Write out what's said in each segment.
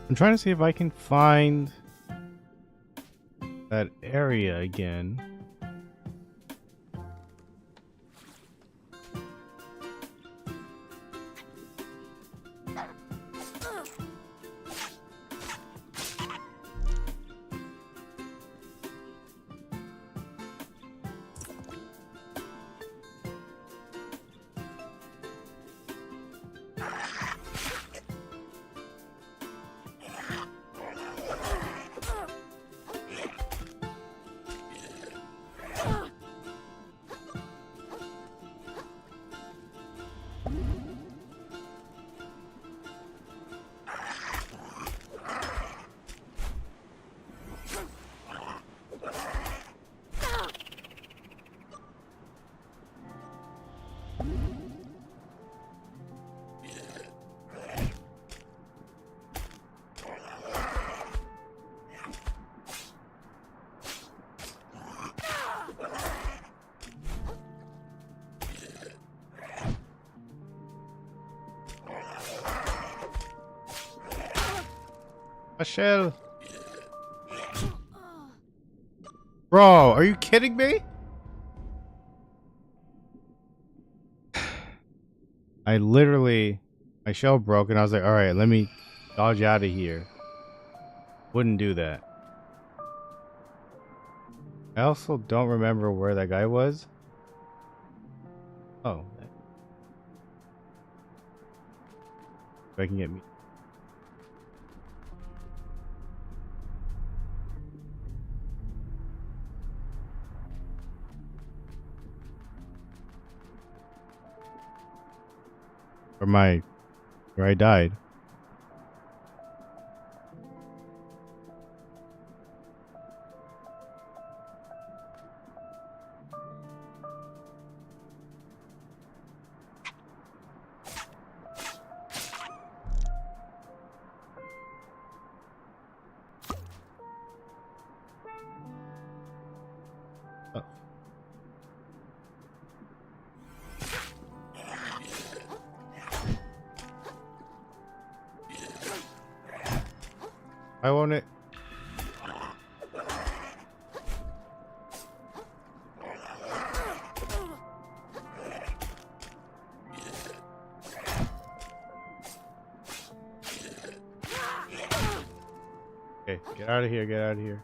I'm trying to see if I can find that area again. Michelle. Bro, are you kidding me? I literally, my shell broke and I was like, all right, let me dodge out of here. Wouldn't do that. I also don't remember where that guy was. Oh. If I can get me. Where I died. Oh. Why won't it? Okay, get out of here, get out of here.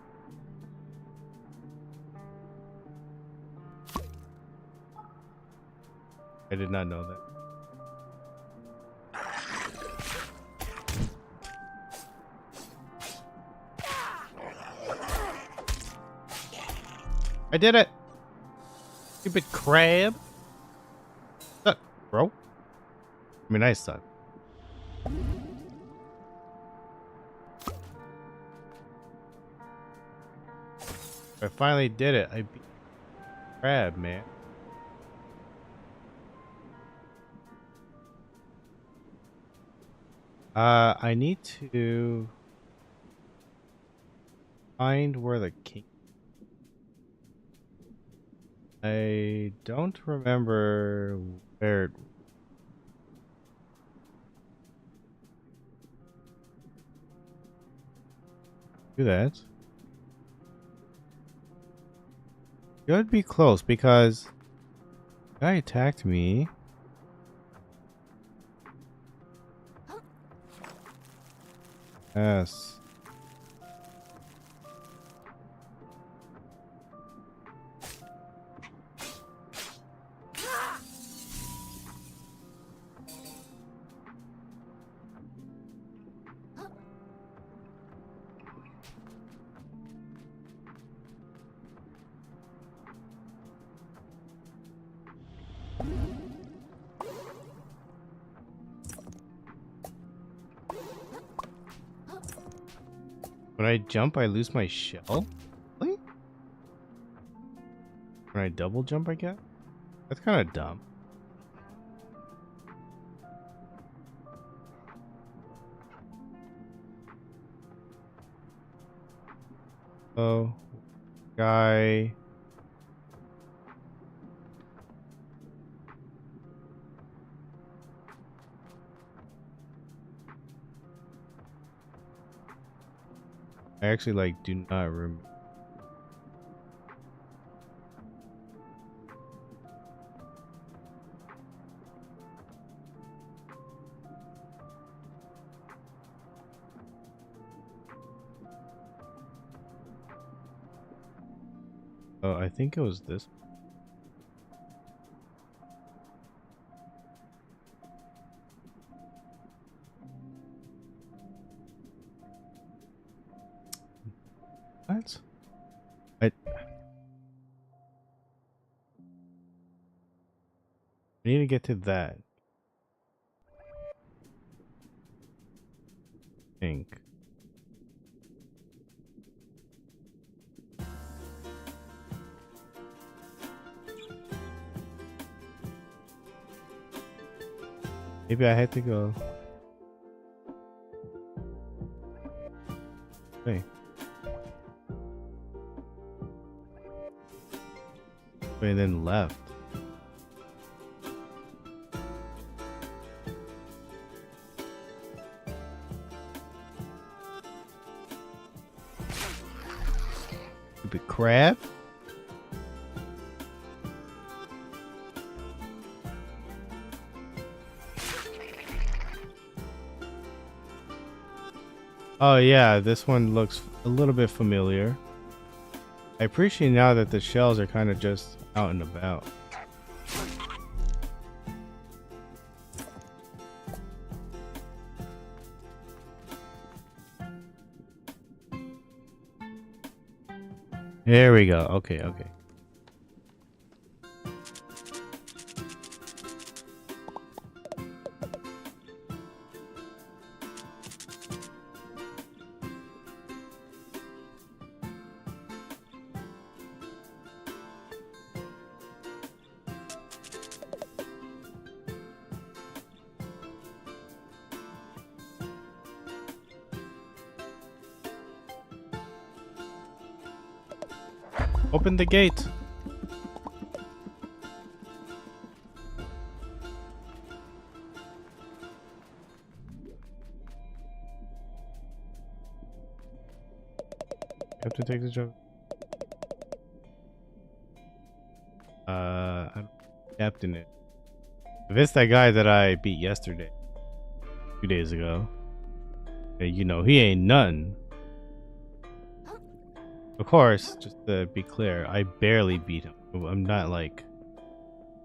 I did not know that. I did it! Stupid crab! Suck, bro. I mean, I suck. I finally did it. I beat crab, man. I need to find where the king. I don't remember where. Do that. Should be close because the guy attacked me. Yes. When I jump, I lose my shell? Really? When I double jump, I guess? That's kind of dumb. Oh, guy. I actually like do not remember. Oh, I think it was this. What? I need to get to that. I think. Maybe I had to go. Hey. And then left. Stupid crab. Oh yeah, this one looks a little bit familiar. I appreciate now that the shells are kind of just out and about. There we go. Okay, okay. Open the gate. Have to take the job. I don't captain it. If it's that guy that I beat yesterday, 2 days ago, you know he ain't nothing. Of course, just to be clear, I barely beat him. I'm not like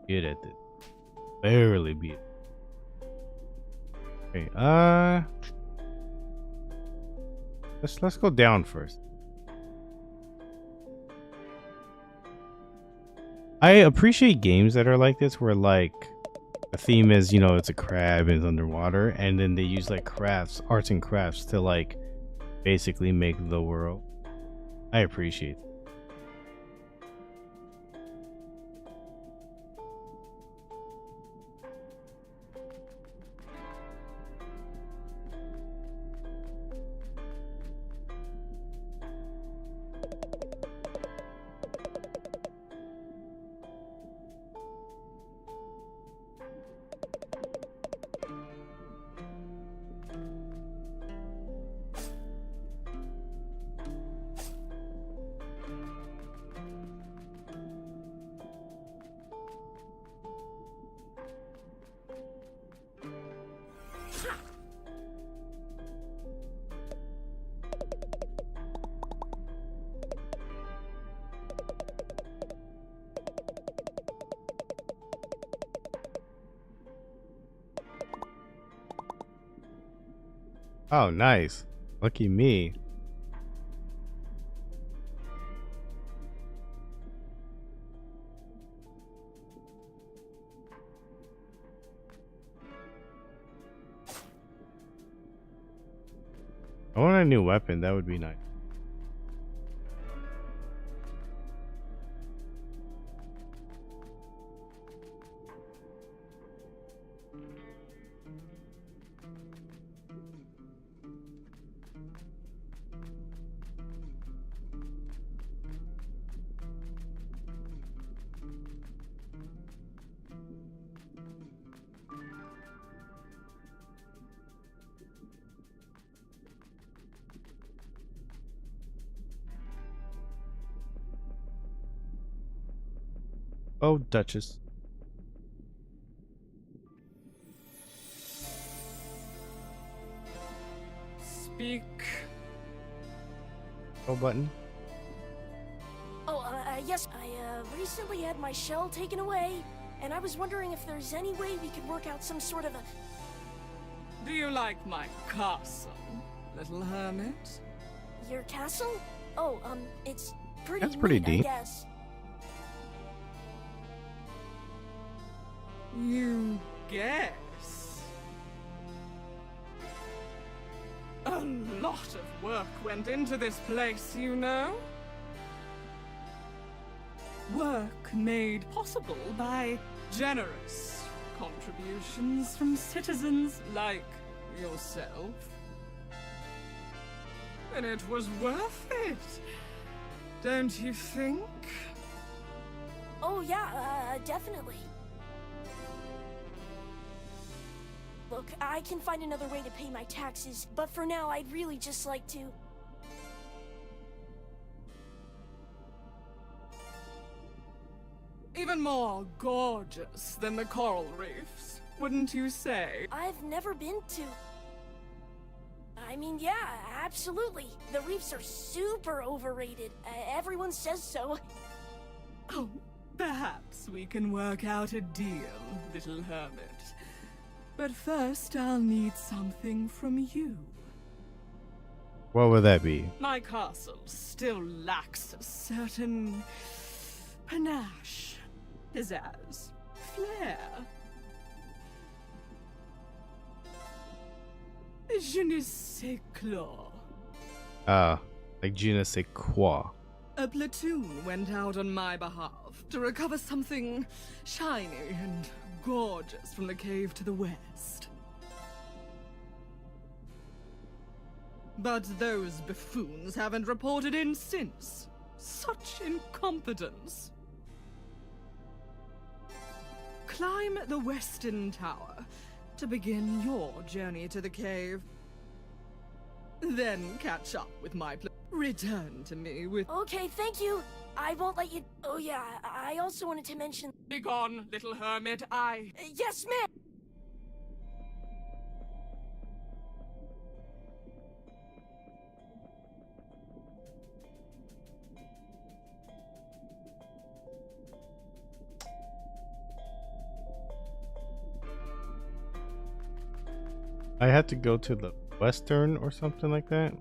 good at it. Barely beat him. Okay, let's go down first. I appreciate games that are like this, where like the theme is, you know, it's a crab and it's underwater, and then they use like arts and crafts to like basically make the world. I appreciate it. Oh, nice. Lucky me. I want a new weapon. That would be nice. Oh, Duchess. Speak. Oh, button. Oh, yes, I, recently had my shell taken away, and I was wondering if there's any way we could work out some sort of a... Do you like my castle, little hermit? Your castle? Oh, it's pretty That's pretty neat, deep. I guess. You guess? A lot of work went into this place, you know? Work made possible by generous contributions from citizens like yourself. And it was worth it, don't you think? Oh, yeah, definitely. Look, I can find another way to pay my taxes, but for now, I'd really just like to... Even more gorgeous than the coral reefs, wouldn't you say? I've never been to... I mean, yeah, absolutely. The reefs are super overrated. Everyone says so. Oh, perhaps we can work out a deal, little hermit. But first, I'll need something from you. What would that be? My castle still lacks a certain panache, pizzazz, flair. Je ne sais quoi. Like je ne sais quoi. A platoon went out on my behalf to recover something shiny and gorgeous from the cave to the west. But those buffoons haven't reported in since. Such incompetence. Climb the western tower to begin your journey to the cave. Then catch up with my return to me with... Okay, thank you. I won't let you... Oh, yeah, I also wanted to mention... Begone, little hermit, Yes, ma'am! I had to go to the western or something like that.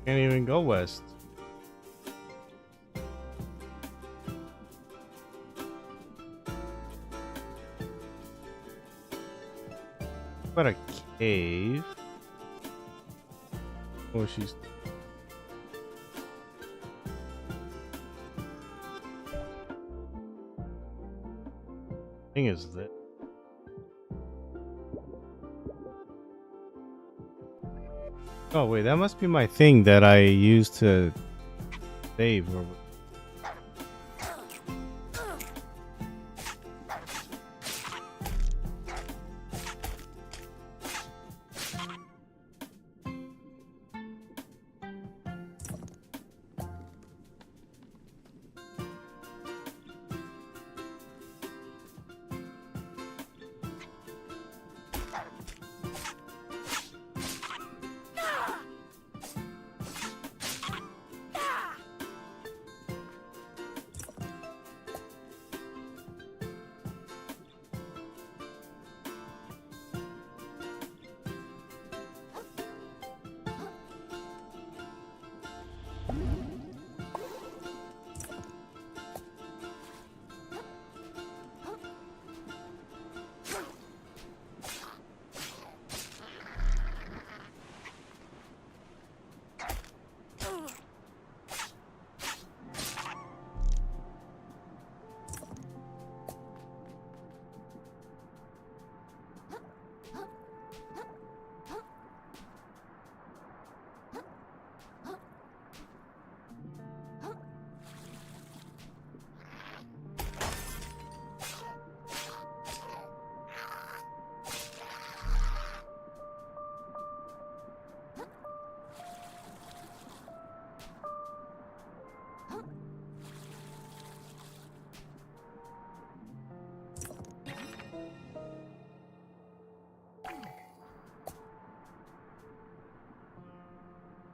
Can't even go west. What a cave. Oh, she's... thing is that... Oh wait, that must be my thing that I used to save or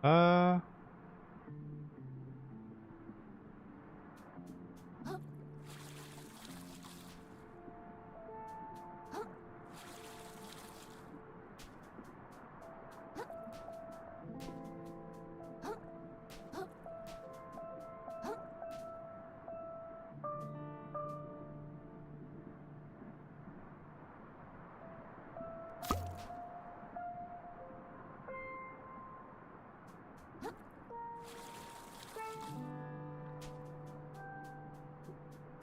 uh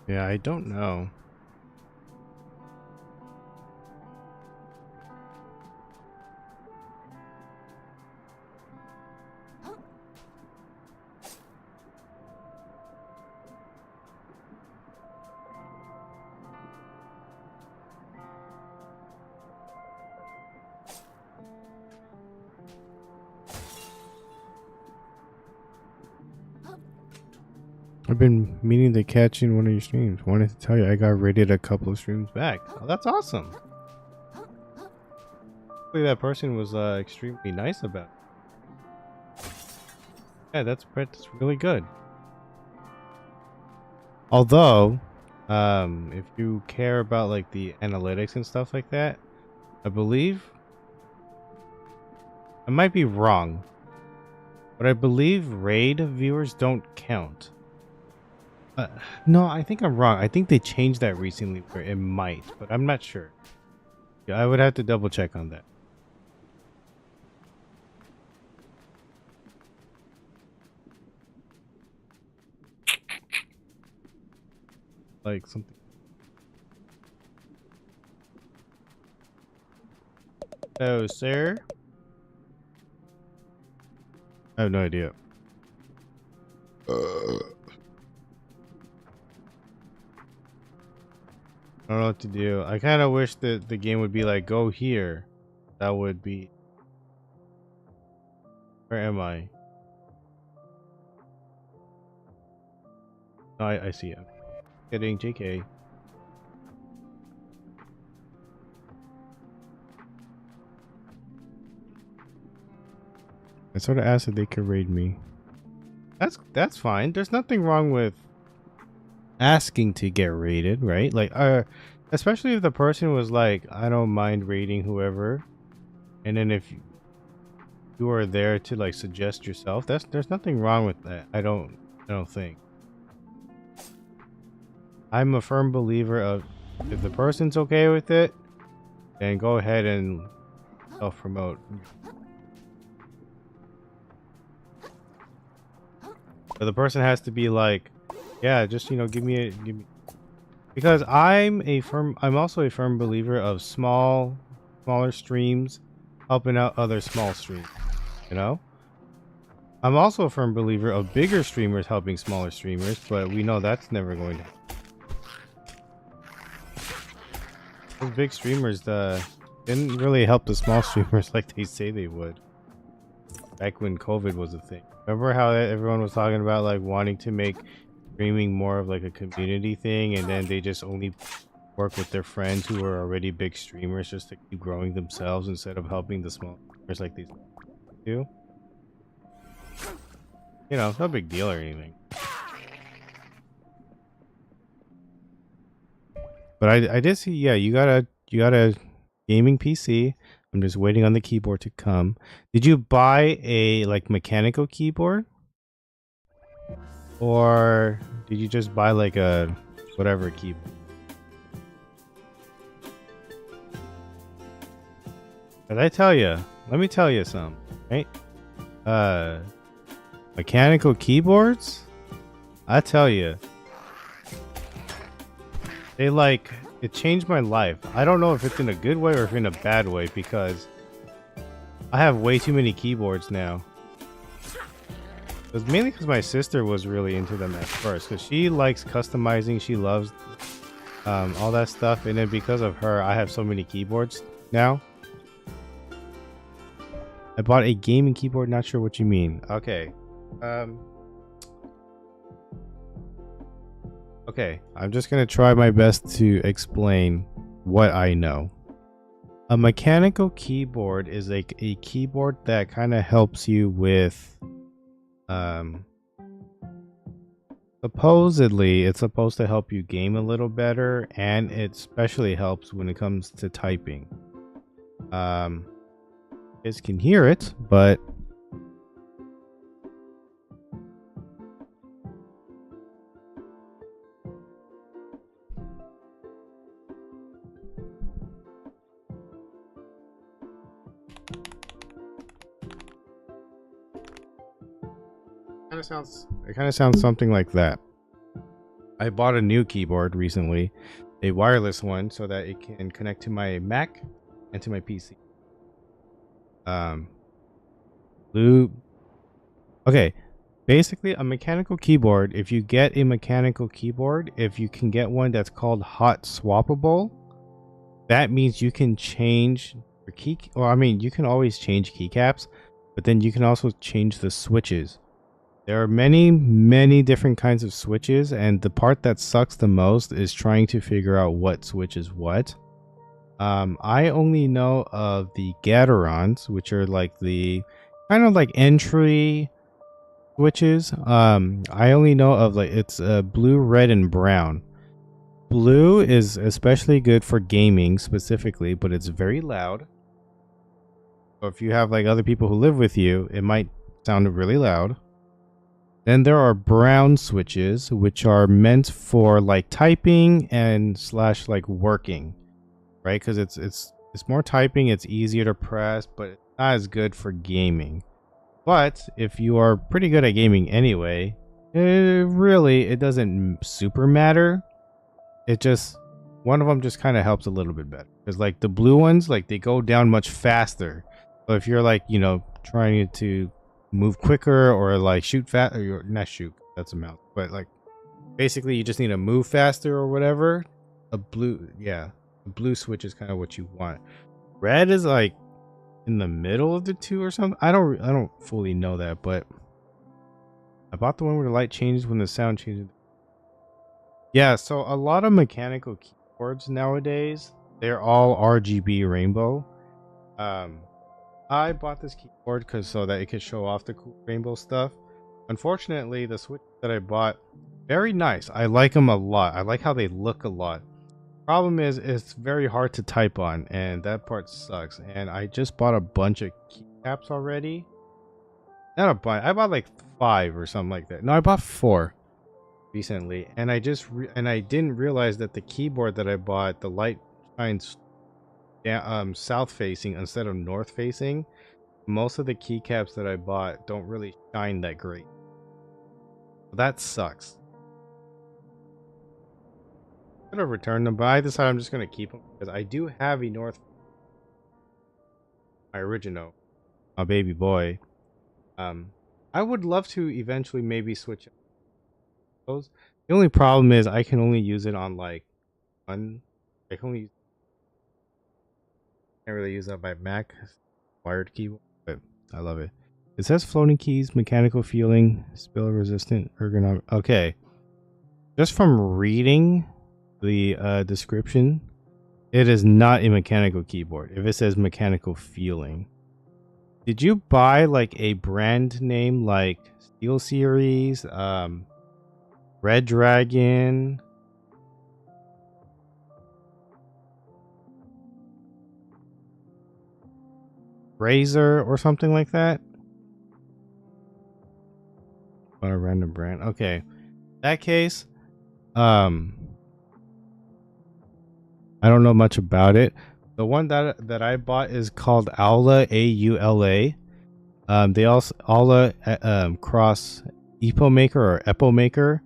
yeah, I don't know. I've been meaning to catch in one of your streams. Wanted to tell you I got rated a couple of streams back. Oh, that's awesome. Hopefully that person was extremely nice about it. Yeah, that's really good. Although, if you care about like the analytics and stuff like that, I believe I might be wrong, but I believe raid viewers don't count. No, I think I'm wrong. I think they changed that recently where it might, but I'm not sure. Yeah, I would have to double check on that. Like something. Oh, sir. I have no idea. I don't know what to do. I kind of wish that the game would be like, go here. That would be... Where am I? Oh, I see him. Kidding, JK. I sort of asked if they could raid me. That's fine. There's nothing wrong with asking to get raided, right? Like, especially if the person was like, I don't mind raiding whoever, and then if you are there to like suggest yourself, there's nothing wrong with that. I don't think. I'm a firm believer of if the person's okay with it, then go ahead and self-promote. But the person has to be like, yeah, just give me because I'm also a firm believer of smaller streams helping out other small streams, you know? I'm also a firm believer of bigger streamers helping smaller streamers, but we know that's never going to. Those big streamers didn't really help the small streamers like they say they would. Back when COVID was a thing. Remember how everyone was talking about like wanting to make streaming more of like a community thing, and then they just only work with their friends who are already big streamers just to keep growing themselves instead of helping the small streamers like these do? You know, no big deal or anything. But I did see, yeah, you got a gaming PC. I'm just waiting on the keyboard to come. Did you buy a like mechanical keyboard? Or did you just buy like a whatever keyboard? Did I tell you? Let me tell you something, right? Mechanical keyboards? I tell you. It changed my life. I don't know if it's in a good way or if in a bad way because I have way too many keyboards now. It was mainly because my sister was really into them at first because she likes customizing. She loves all that stuff. And then because of her, I have so many keyboards now. I bought a gaming keyboard. Not sure what you mean. Okay. Okay, I'm just gonna try my best to explain what I know. A mechanical keyboard is like a keyboard that kind of helps you with, supposedly it's supposed to help you game a little better, and it especially helps when it comes to typing. You guys can hear it, but it kind of sounds something like that. I bought a new keyboard recently, a wireless one, so that it can connect to my Mac and to my PC. Okay, basically a mechanical keyboard. If you get a mechanical keyboard, if you can get one that's called hot swappable, that means you can change your key, or I mean, you can always change keycaps, but then you can also change the switches. There are many different kinds of switches, and the part that sucks the most is trying to figure out what switch is what. I only know of the Gaterons, which are like the kind of like entry switches. I only know of like it's blue, red, and brown. Blue is especially good for gaming specifically, but it's very loud. So if you have like other people who live with you, it might sound really loud. Then there are brown switches, which are meant for like typing and slash like working, right? Because it's more typing, it's easier to press, but it's not as good for gaming. But if you are pretty good at gaming anyway, it doesn't super matter. It just, one of them just kind of helps a little bit better. Because like the blue ones, like they go down much faster. So if you're like, you know, trying to move quicker or like shoot fast, or not shoot, that's a mouse, but like basically you just need to move faster or whatever. A blue switch is kind of what you want. Red is like in the middle of the two or something. I don't fully know that, but I bought the one where the light changes when the sound changes. Yeah, so a lot of mechanical keyboards nowadays, they're all RGB rainbow. I bought this keyboard so that it could show off the cool rainbow stuff. Unfortunately, the switch that I bought, very nice. I like them a lot. I like how they look a lot. Problem is, it's very hard to type on, and that part sucks. And I just bought a bunch of keycaps already. Not a bunch. I bought like 5 or something like that. No, I bought 4 recently, and I didn't realize that the keyboard that I bought, the light shines south facing instead of north facing. Most of the keycaps that I bought don't really shine that great. That sucks. I could have returned them, but I decided I'm just gonna keep them because I do have a north, my original, my baby boy. I would love to eventually maybe switch those. The only problem is I can only use it on like one. I can only can't really use that by Mac wired keyboard, but I love it. It says floating keys, mechanical feeling, spill resistant, ergonomic. Okay, just from reading the description, it is not a mechanical keyboard. If it says mechanical feeling, did you buy like a brand name like Steel Series, Red Dragon? Razer or something like that? On a random brand. Okay. In that case, I don't know much about it. The one that I bought is called Aula, AULA. They also Aula cross EPO Maker or EPO Maker.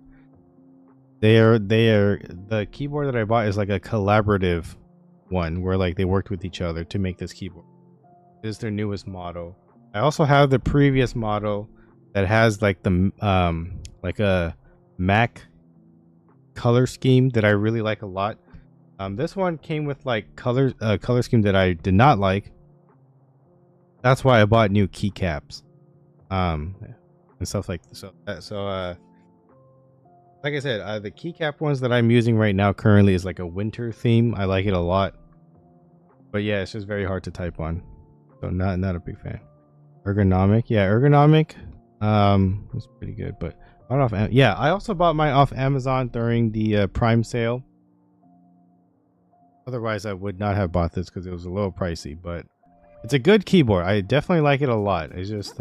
They are the keyboard that I bought is like a collaborative one where like they worked with each other to make this keyboard. This is their newest model. I also have the previous model that has like the like a Mac color scheme that I really like a lot. This one came with like color scheme that I did not like. That's why I bought new keycaps, and stuff like so. Like I said, the keycap ones that I'm using right now currently is like a winter theme. I like it a lot, but yeah, it's just very hard to type on. So not a big fan. Ergonomic, yeah, ergonomic. It's pretty good, but not off. Yeah, I also bought mine off Amazon during the Prime sale. Otherwise, I would not have bought this because it was a little pricey, but it's a good keyboard. I definitely like it a lot. It's just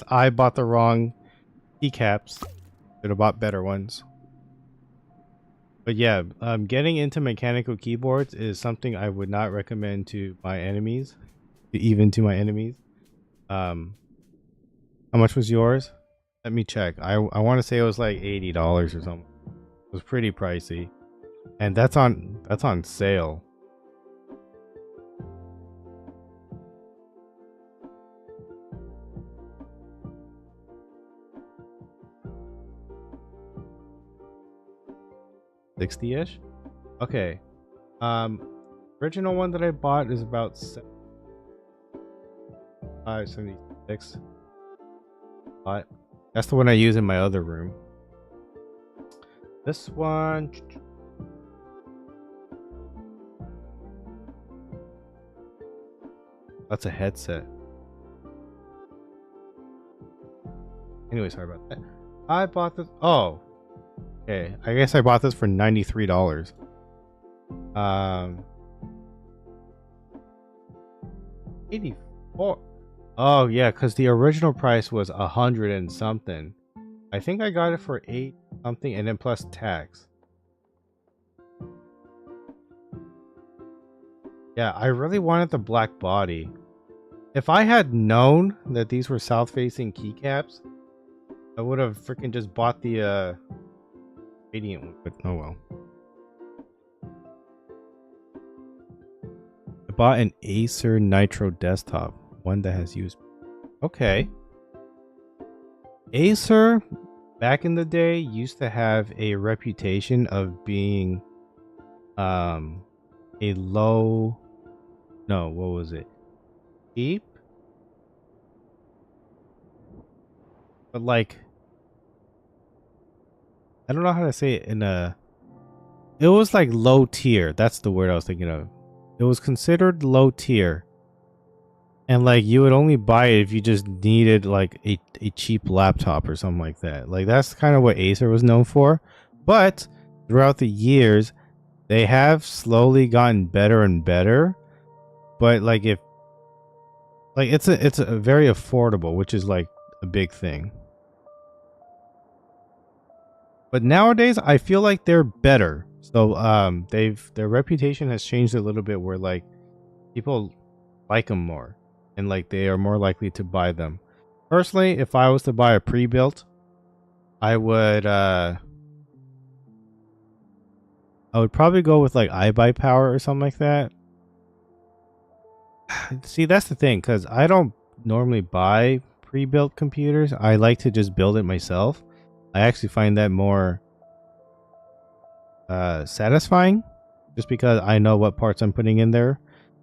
I bought the wrong keycaps. Should have bought better ones. But yeah, getting into mechanical keyboards is something I would not recommend to my enemies, even to my enemies. How much was yours? Let me check. I want to say it was like $80 or something. It was pretty pricey. And that's on sale. $60-ish? Okay. Original one that I bought is about $5.76. But that's the one I use in my other room. This one, that's a headset. Anyway, sorry about that. I bought this. Oh, okay. I guess I bought this for $93. 84. Oh yeah, because the original price was 100 and something. I think I got it for 8 something and then plus tax. Yeah, I really wanted the black body. If I had known that these were south-facing keycaps, I would have freaking just bought the radiant one, but oh well. I bought an Acer Nitro desktop, one that has USB. Okay. Acer, back in the day, used to have a reputation of being a low... No, what was it? Cheap? But like... I don't know how to say it in a... It was like low tier. That's the word I was thinking of. It was considered low tier. And like you would only buy it if you just needed like a cheap laptop or something like that. Like that's kind of what Acer was known for. But throughout the years, they have slowly gotten better and better. But like if like it's a very affordable, which is like a big thing. But nowadays I feel like they're better. So their reputation has changed a little bit where like people like them more and like they are more likely to buy them. Personally, if I was to buy a pre-built, I would probably go with like iBuyPower or something like that. See, that's the thing, because I don't normally buy pre-built computers. I like to just build it myself. I actually find that more satisfying, just because I know what parts I'm putting in there.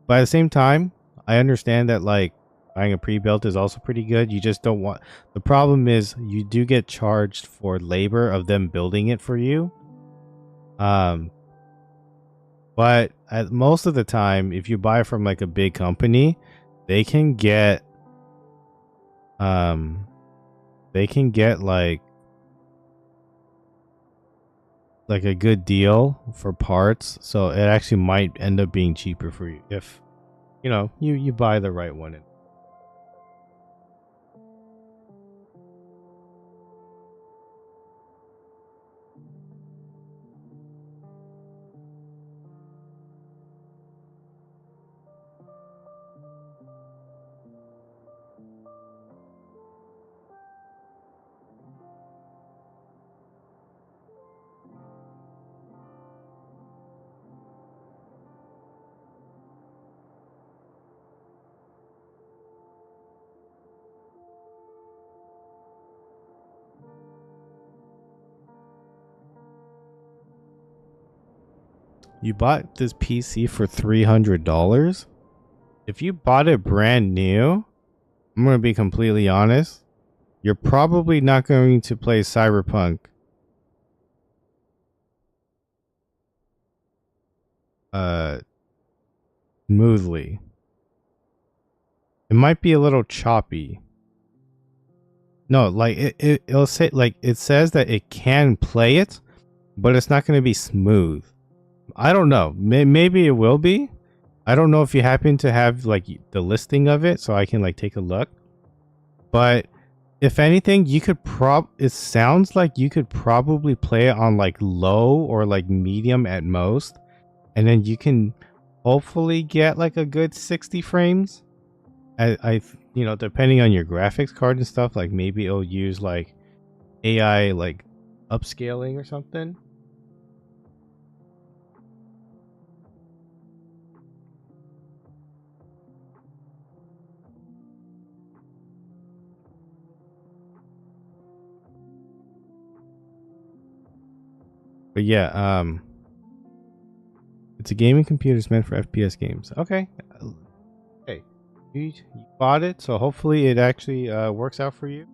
But at the same time, I understand that like buying a pre-built is also pretty good. You just don't want, the problem is you do get charged for labor of them building it for you. But at most of the time, if you buy from like a big company, they can get like a good deal for parts, so it actually might end up being cheaper for you if you buy the right one. You bought this PC for $300? If you bought it brand new, I'm going to be completely honest, you're probably not going to play Cyberpunk smoothly. It might be a little choppy. No, like it'll say, like, it says that it can play it, but it's not going to be smooth. I don't know. Maybe it will be. I don't know if you happen to have like the listing of it so I can like take a look. But if anything, you could it sounds like you could probably play it on like low or like medium at most, and then you can hopefully get like a good 60 frames. I depending on your graphics card and stuff, like maybe it'll use like AI like upscaling or something. But yeah, it's a gaming computer. It's meant for FPS games. Okay. Okay. You bought it, so hopefully it actually works out for you.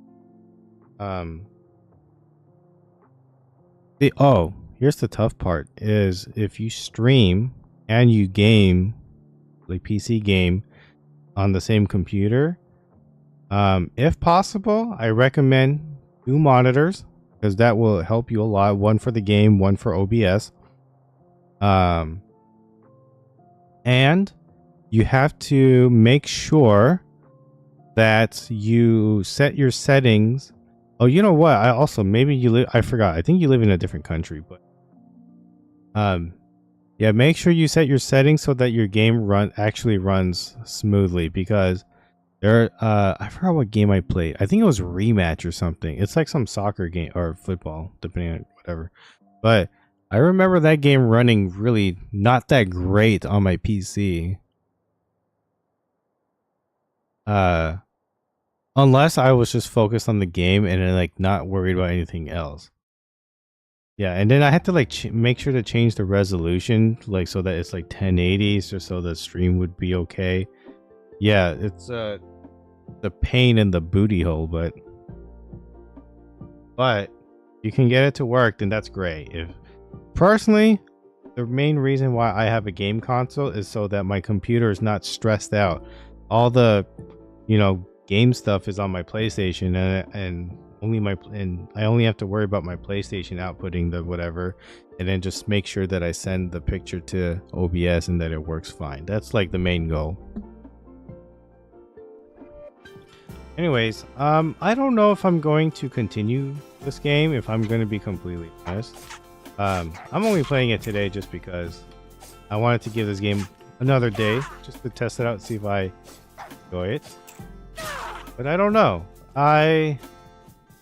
Here's the tough part is if you stream and you game, like PC game, on the same computer, if possible, I recommend 2 monitors, because that will help you a lot. One for the game, one for OBS. And you have to make sure that you set your settings. Oh, you know what? I also, maybe you live, I forgot. I think you live in a different country, but yeah, make sure you set your settings so that your game actually runs smoothly, because I forgot what game I played. I think it was Rematch or something. It's like some soccer game or football, depending on whatever. But I remember that game running really not that great on my PC. Unless I was just focused on the game and then like not worried about anything else. Yeah, and then I had to like make sure to change the resolution, like so that it's like 1080, just so the stream would be okay. Yeah, it's the pain in the booty hole, but you can get it to work, then that's great. If personally, the main reason why I have a game console is so that my computer is not stressed out. All the game stuff is on my PlayStation, and I only have to worry about my PlayStation outputting the whatever, and then just make sure that I send the picture to OBS and that it works fine. That's like the main goal. Anyways, I don't know if I'm going to continue this game, if I'm going to be completely honest. I'm only playing it today just because I wanted to give this game another day, just to test it out and see if I enjoy it. But I don't know. I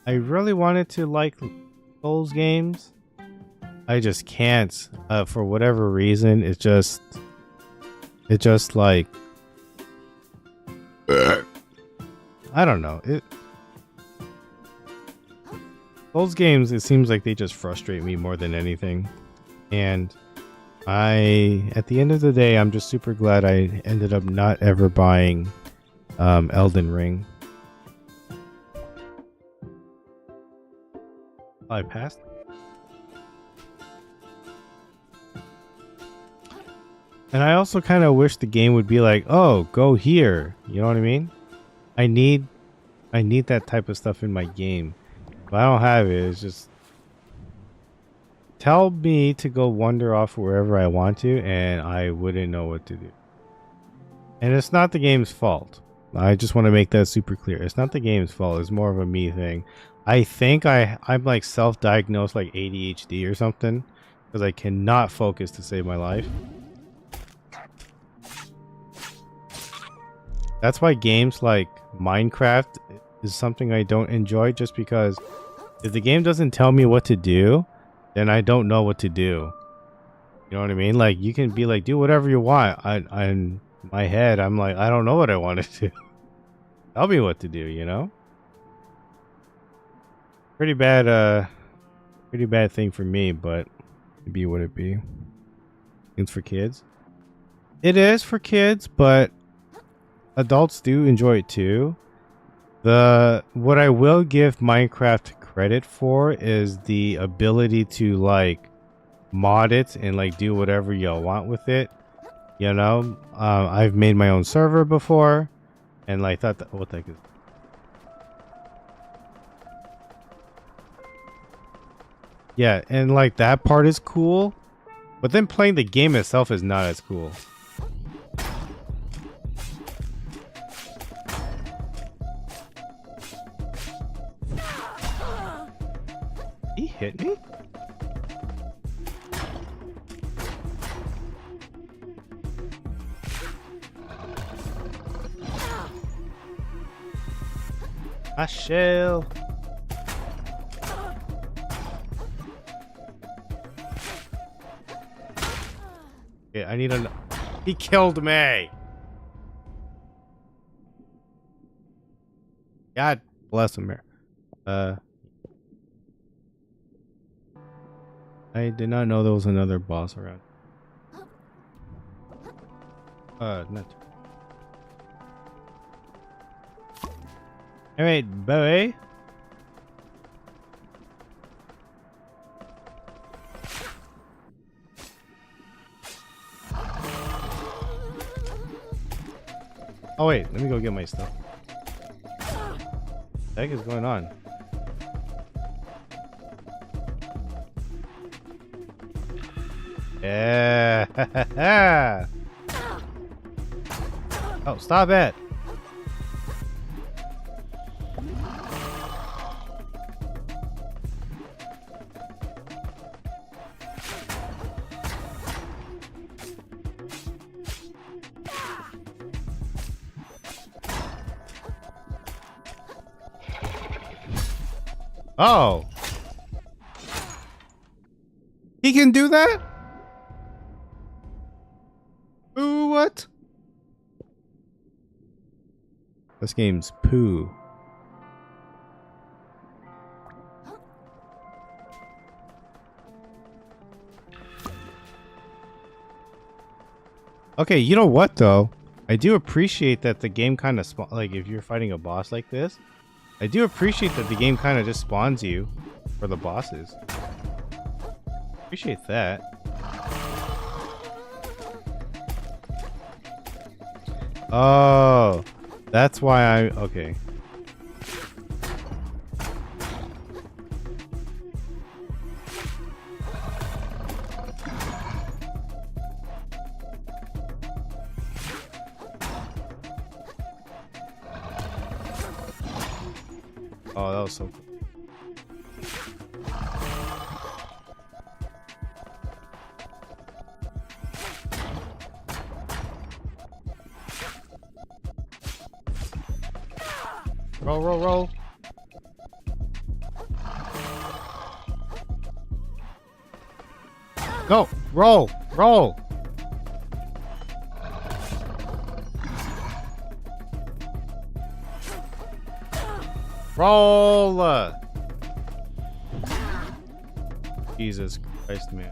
really wanted to like Souls games. I just can't, for whatever reason. It just like I don't know. Those games, it seems like they just frustrate me more than anything. And at the end of the day, I'm just super glad I ended up not ever buying Elden Ring. I passed. And I also kind of wish the game would be like, oh, go here. You know what I mean? I need that type of stuff in my game. If I don't have it, it's just tell me to go wander off wherever I want to, and I wouldn't know what to do. And it's not the game's fault. I just want to make that super clear. It's not the game's fault. It's more of a me thing. I think I'm like self-diagnosed like ADHD or something because I cannot focus to save my life. That's why games like Minecraft is something I don't enjoy, just because if the game doesn't tell me what to do, then I don't know what to do. You know what I mean? Like, you can be like, do whatever you want. In my head, I'm like, I don't know what I want to do. Tell me what to do, you know? Pretty bad thing for me, but it'd be what it be. It's for kids. It is for kids, but adults do enjoy it too. What I will give Minecraft credit for is the ability to like mod it and like do whatever you want with it. You know, I've made my own server before, and like thought that, what the heck is? Yeah, and like that part is cool, but then playing the game itself is not as cool. He hit me? I shall. Okay, I need a. He killed me. God bless him. I did not know there was another boss around. Not. Alright, boy. Oh wait, let me go get my stuff. What the heck is going on? Yeah. Oh, stop it. Oh. He can do that? Ooh, what? This game's poo. Okay, you know what though? I do appreciate that the game kind of like if you're fighting a boss like this, I do appreciate that the game kind of just spawns you for the bosses. Appreciate that. Oh, that's why I okay. Oh, that was so cool. Roll, roll, roll. Go, roll, roll. Roll. Jesus Christ, man.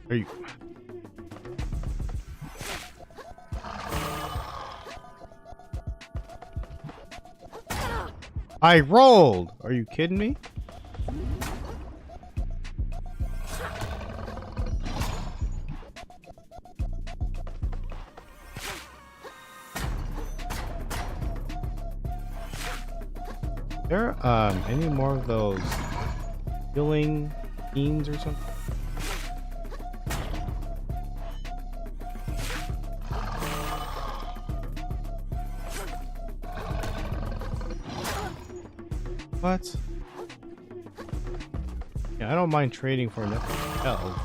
Are you? I rolled! Are you kidding me? There any more of those healing beans or something? What? Yeah, I don't mind trading for nothing else.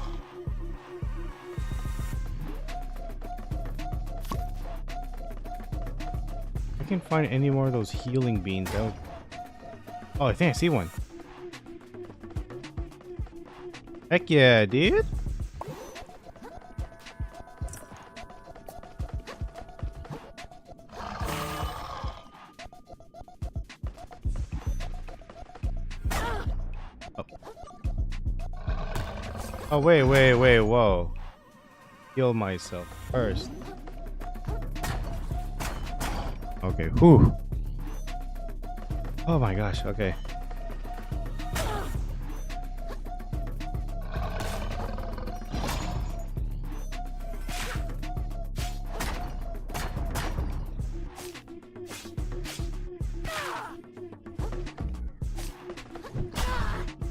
I can find any more of those healing beans out. Oh, I think I see one. Heck yeah, dude. Oh, wait, whoa. Heal myself first. Okay, whew. Oh my gosh, okay.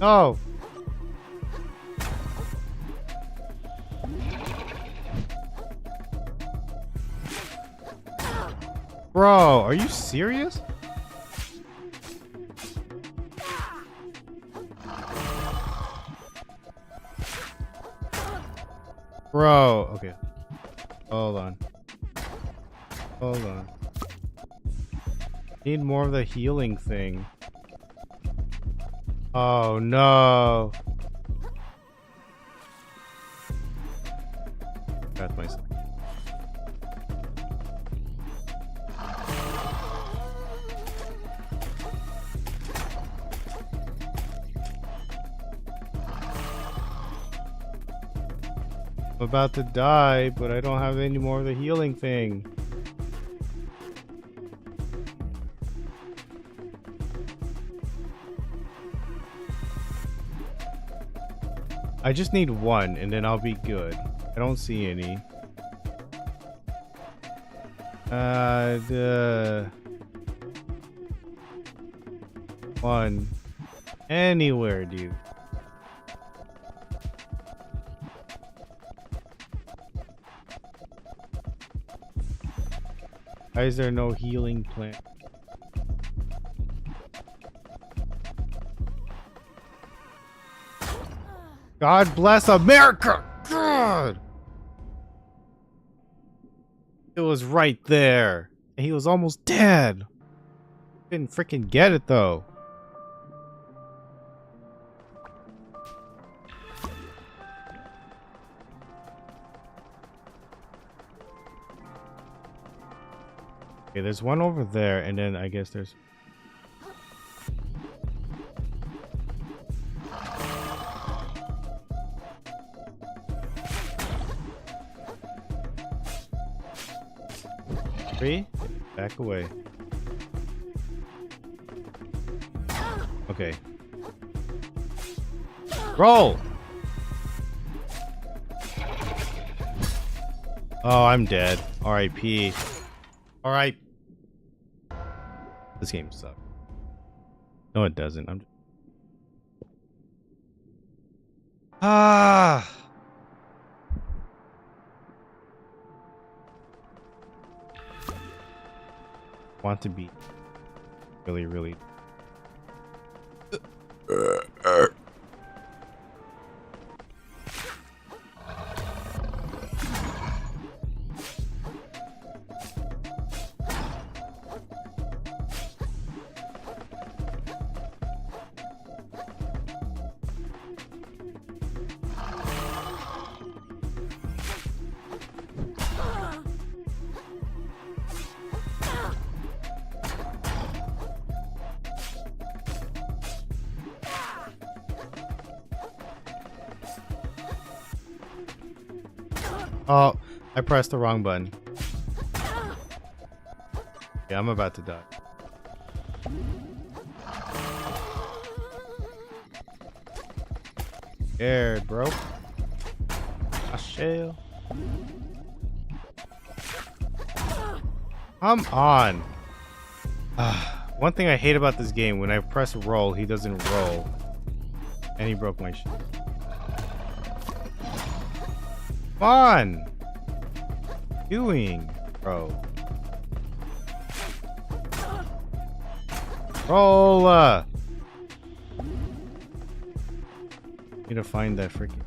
No! Bro, are you serious? Bro, okay. Hold on. Need more of the healing thing. Oh no. That's myself. I'm about to die, but I don't have any more of the healing thing. I just need one, and then I'll be good. I don't see any. One. Anywhere, dude. Why is there no healing plant? God bless America! God! It was right there. And he was almost dead. Didn't freaking get it though. Okay, there's one over there, and then I guess there's... Three? Back away. Okay. Roll! Oh, I'm dead. R.I.P. Alright. This game sucks. No, it doesn't. I'm just... Ah! Want to be really Oh, I pressed the wrong button. Yeah, I'm about to die. Scared, bro. I shall. Come on. One thing I hate about this game, when I press roll, he doesn't roll. And he broke my shit. Come on. Doing, bro. Roll. Need to find that freaking.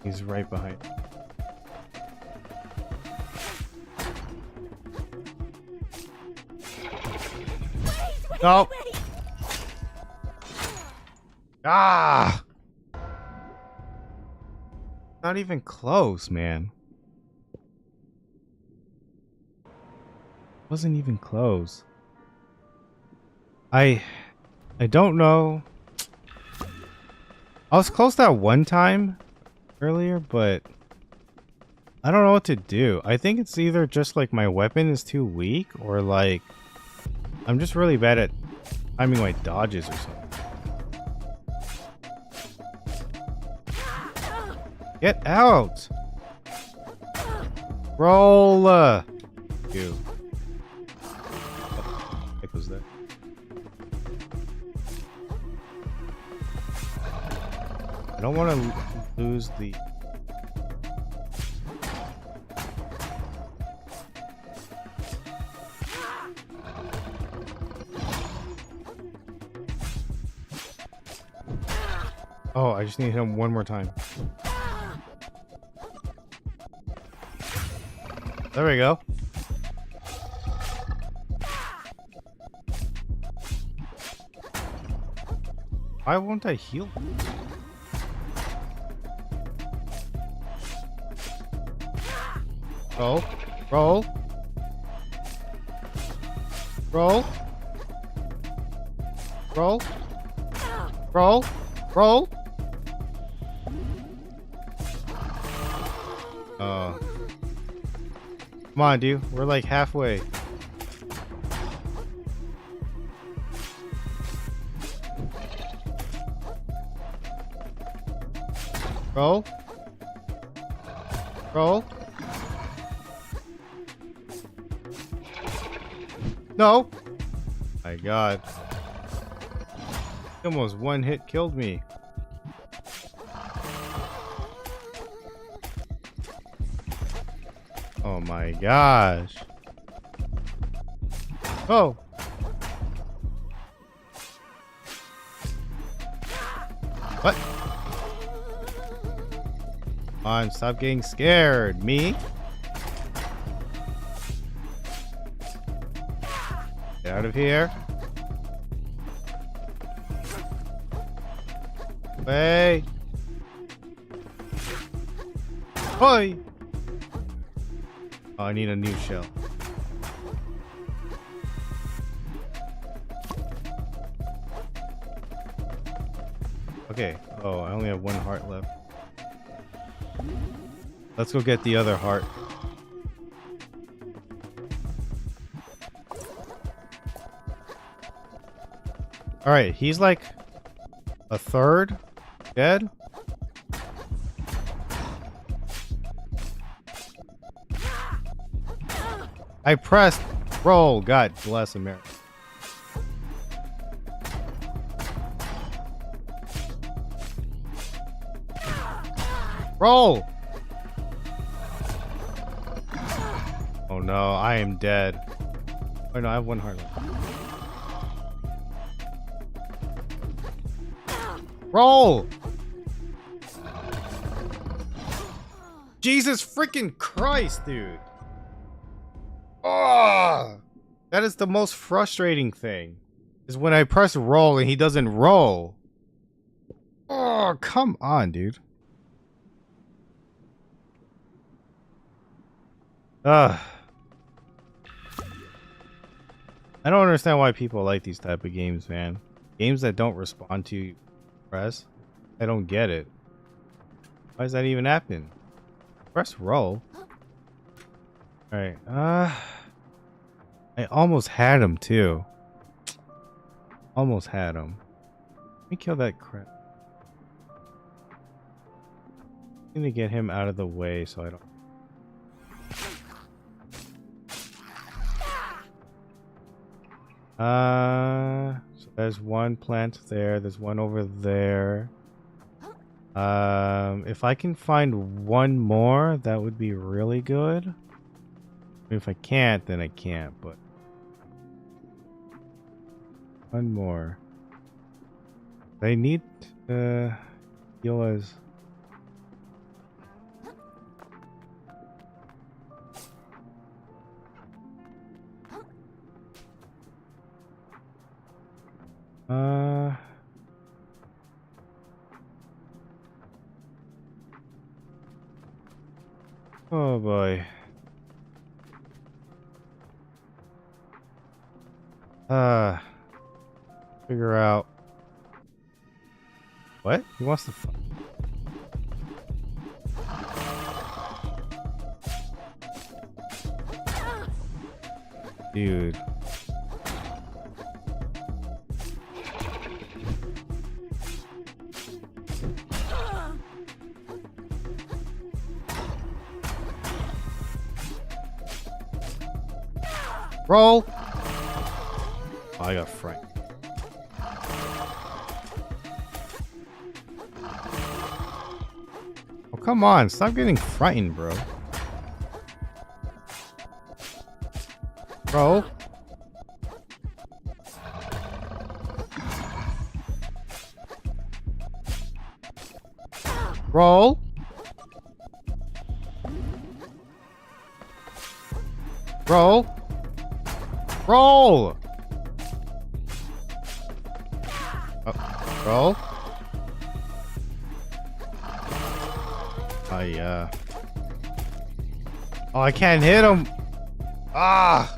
He's right behind. No. Ah. Not even close, man. Wasn't even close. I don't know. I was close that one time earlier, but I don't know what to do. I think it's either just like my weapon is too weak, or like I'm just really bad at timing my dodges or something. Get out! Roll! You. What was that? I don't want to lose the... Oh, I just need to hit him one more time. There we go. Why won't I heal? Roll. Roll. Roll. Roll. Roll. Roll. Come on, dude. We're like halfway. Roll. Roll. No. My God. He almost one hit killed me. Oh my gosh. Oh. What? Come on, stop getting scared. Me? Get out of here. Hey. Oi. Oh, I need a new shell. Okay. Oh, I only have one heart left. Let's go get the other heart. Alright, he's like a third dead. I pressed roll. God bless America. Roll. Oh no, I am dead. Oh no, I have one heart left. Roll. Jesus freaking Christ, dude. Oh, that is the most frustrating thing, is when I press roll and he doesn't roll. Oh, come on, dude. I don't understand why people like these type of games, man. Games that don't respond to press. I don't get it. Why does that even happen? Press roll. Alright, I almost had him too. Almost had him. Let me kill that crap. I need to get him out of the way so I don't. So there's one plant there. There's one over there. If I can find one more, that would be really good. If I can't, then I can't, but one more. They need to heal us. Oh boy. Figure out. What? He wants to. Dude. Roll. Oh, I got frightened. Oh, come on. Stop getting frightened, bro. Roll. Roll. Roll. Roll. Oh, roll. Oh, I can't hit him. Ah.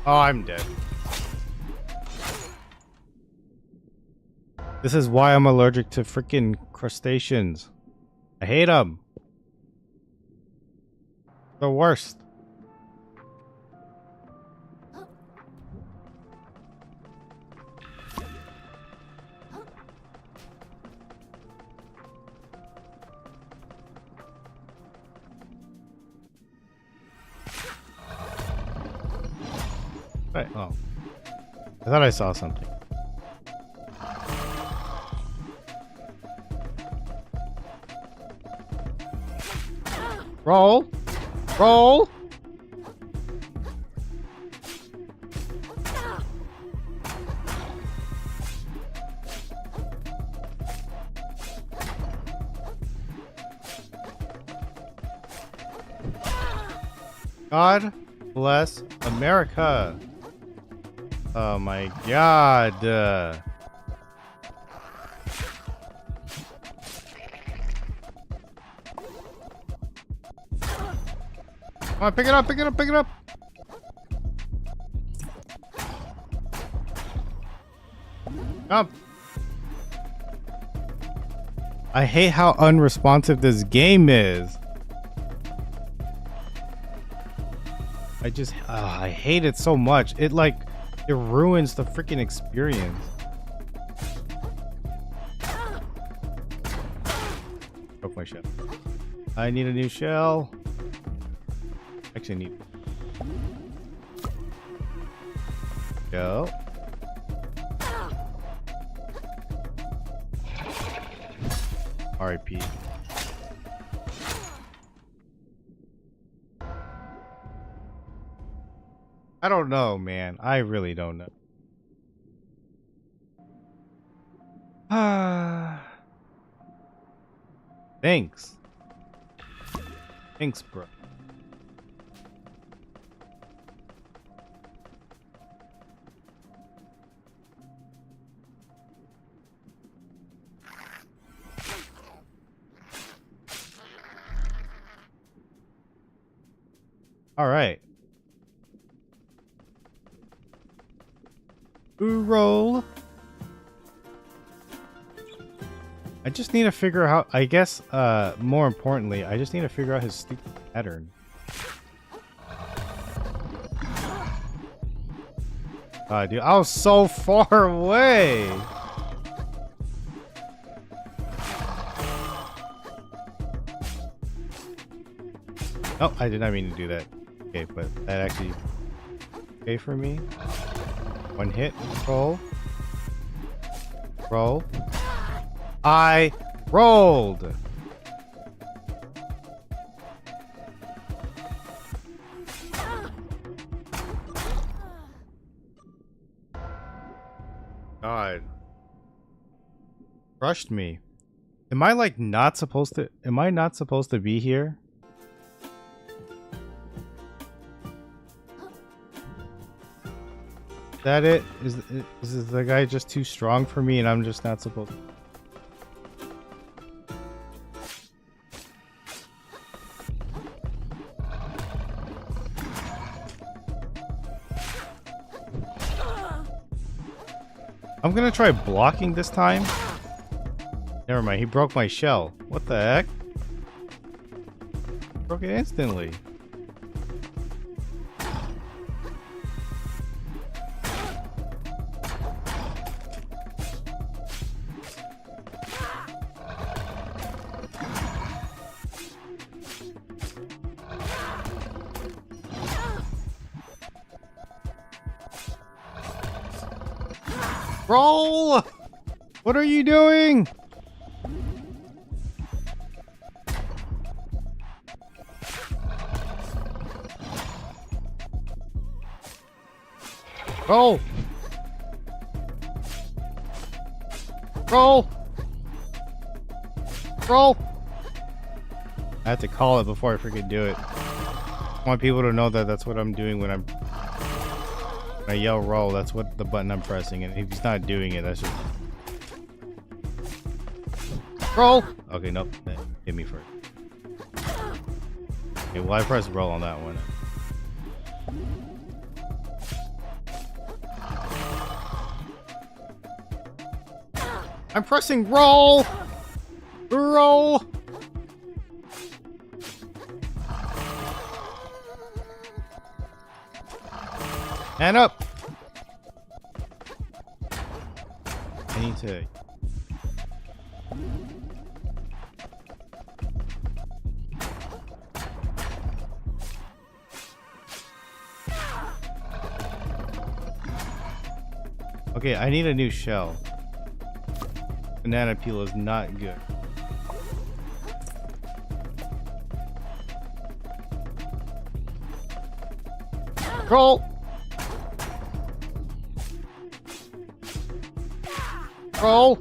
Oh, I'm dead. This is why I'm allergic to freaking crustaceans. I hate them. The worst. Right. Oh. I thought I saw something. Roll. Roll. God bless America. Oh my God. Come on, pick it up, pick it up, pick it up. Up. I hate how unresponsive this game is. I hate it so much. It ruins the freaking experience. Broke my shell. I need a new shell. Actually, I need. Go. R.I.P. I don't know, man. I really don't know. Thanks. Thanks, bro. All right. Ooh, roll. I just need to figure out how, I guess, more importantly, I just need to figure out his stupid pattern. Dude, I was so far away. Oh, I did not mean to do that. Okay, but that actually okay for me. One hit, roll. Roll. I rolled. God. Crushed me. Am I like not supposed to? Am I not supposed to be here? Is that it? Is the guy just too strong for me and I'm just not supposed to? I'm gonna try blocking this time. Never mind, he broke my shell. What the heck? Broke it instantly. Roll! What are you doing? Roll! Roll! Roll! I have to call it before I freaking do it. I want people to know that that's what I'm doing when I yell roll. That's what the button I'm pressing, and if he's not doing it, that's just roll. Okay, nope, that hit me first. Okay, well I pressed roll on that one. I'm pressing roll. Roll. And up. I need to. Okay, I need a new shell. Banana peel is not good. Roll. Roll.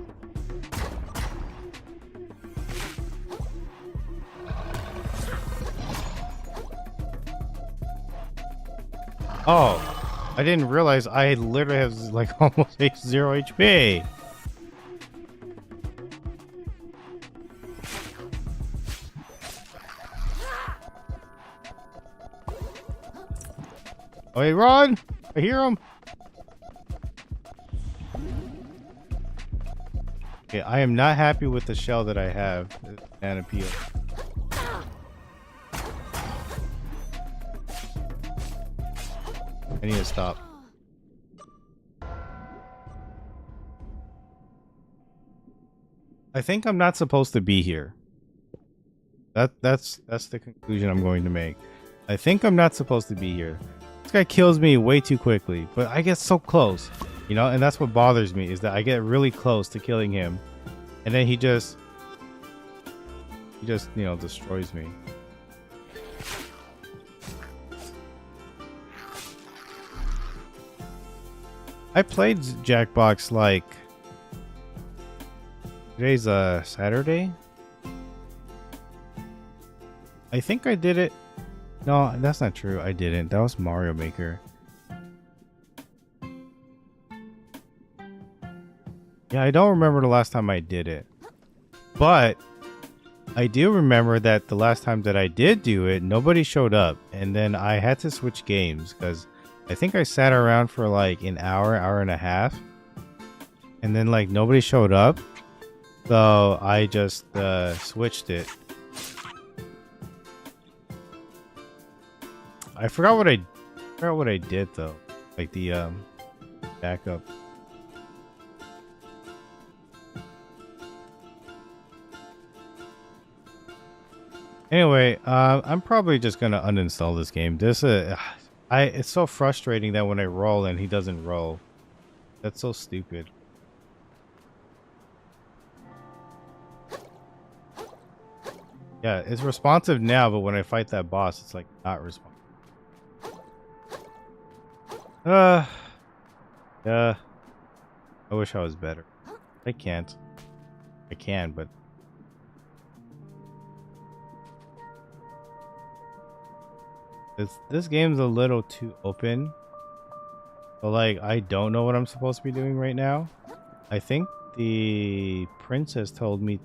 Oh, I didn't realize I literally have like almost 0 HP. Oh, hey, run! I hear him. Okay, I am not happy with the shell that I have. Banana peel. I need to stop. I think I'm not supposed to be here. That's the conclusion I'm going to make. I think I'm not supposed to be here. This guy kills me way too quickly, but I get so close, you know, and that's what bothers me is that I get really close to killing him, and then he just, you know, destroys me. I played Jackbox like today's Saturday. I think I did it. No, that's not true. I didn't. That was Mario Maker. Yeah, I don't remember the last time I did it. But I do remember that the last time that I did do it, nobody showed up, and then I had to switch games because I think I sat around for like an hour, hour and a half, and then like nobody showed up, so I just switched it. I forgot what I did though, like the backup. Anyway, I'm probably just gonna uninstall this game. It's so frustrating that when I roll and he doesn't roll. That's so stupid. Yeah, it's responsive now, but when I fight that boss, it's like not responsive. Yeah. I wish I was better. I can't. I can, but this game's a little too open. But like, I don't know what I'm supposed to be doing right now. I think the princess told me.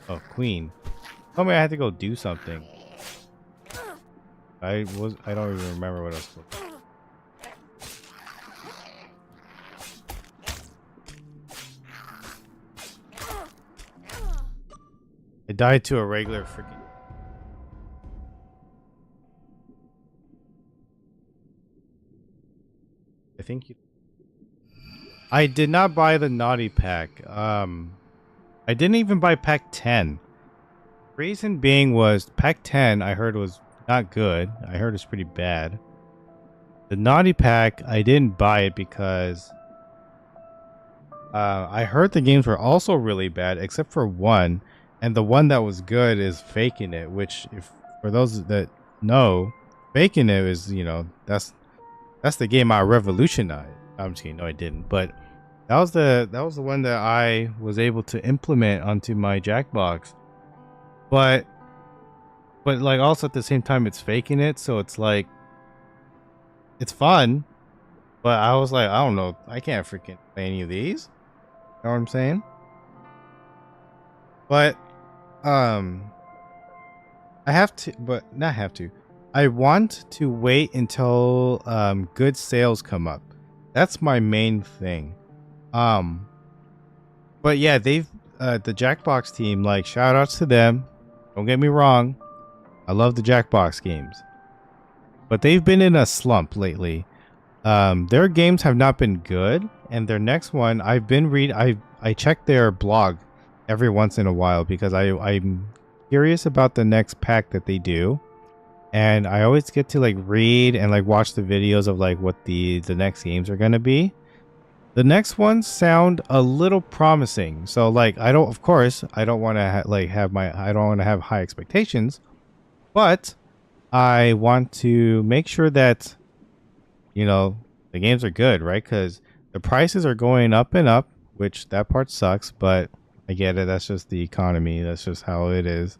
Oh, queen. Told me I had to go do something. I don't even remember what I was supposed to do. I died to a regular freaking. I think you. I did not buy the naughty pack. I didn't even buy pack 10. Reason being was pack 10 I heard was not good. I heard it's pretty bad. The naughty pack, I didn't buy it because I heard the games were also really bad except for one, and the one that was good is Faking It, which, if for those that know, Faking It is, you know, that's the game I revolutionized. I'm just kidding, no I didn't, but that was the one that I was able to implement onto my Jackbox. But like also at the same time it's Faking It, so it's like it's fun, but I was like, I don't know, I can't freaking play any of these. You know what I'm saying? But I have to, but not have to. I want to wait until good sales come up. That's my main thing. But yeah, they've the Jackbox team, like, shout outs to them. Don't get me wrong, I love the Jackbox games, but they've been in a slump lately. Their games have not been good, and their next one, I check their blog every once in a while because I'm curious about the next pack that they do, and I always get to like read and like watch the videos of like what the next games are gonna be. The next ones sound a little promising, so like I don't want to have high expectations, but I want to make sure that, you know, the games are good, right? Because the prices are going up and up, which that part sucks, but I get it. That's just the economy. That's just how it is.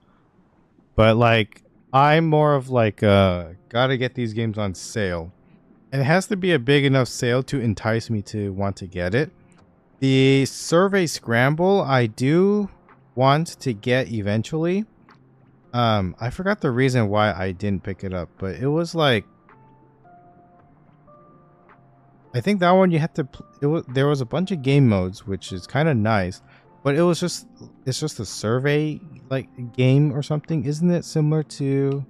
But like, I'm more of like, gotta get these games on sale. And it has to be a big enough sale to entice me to want to get it. The Survey Scramble, I do want to get eventually. I forgot the reason why I didn't pick it up, but it was like, I think that one you had to. There was a bunch of game modes, which is kind of nice, but it's just a survey like game or something, isn't it? Similar to,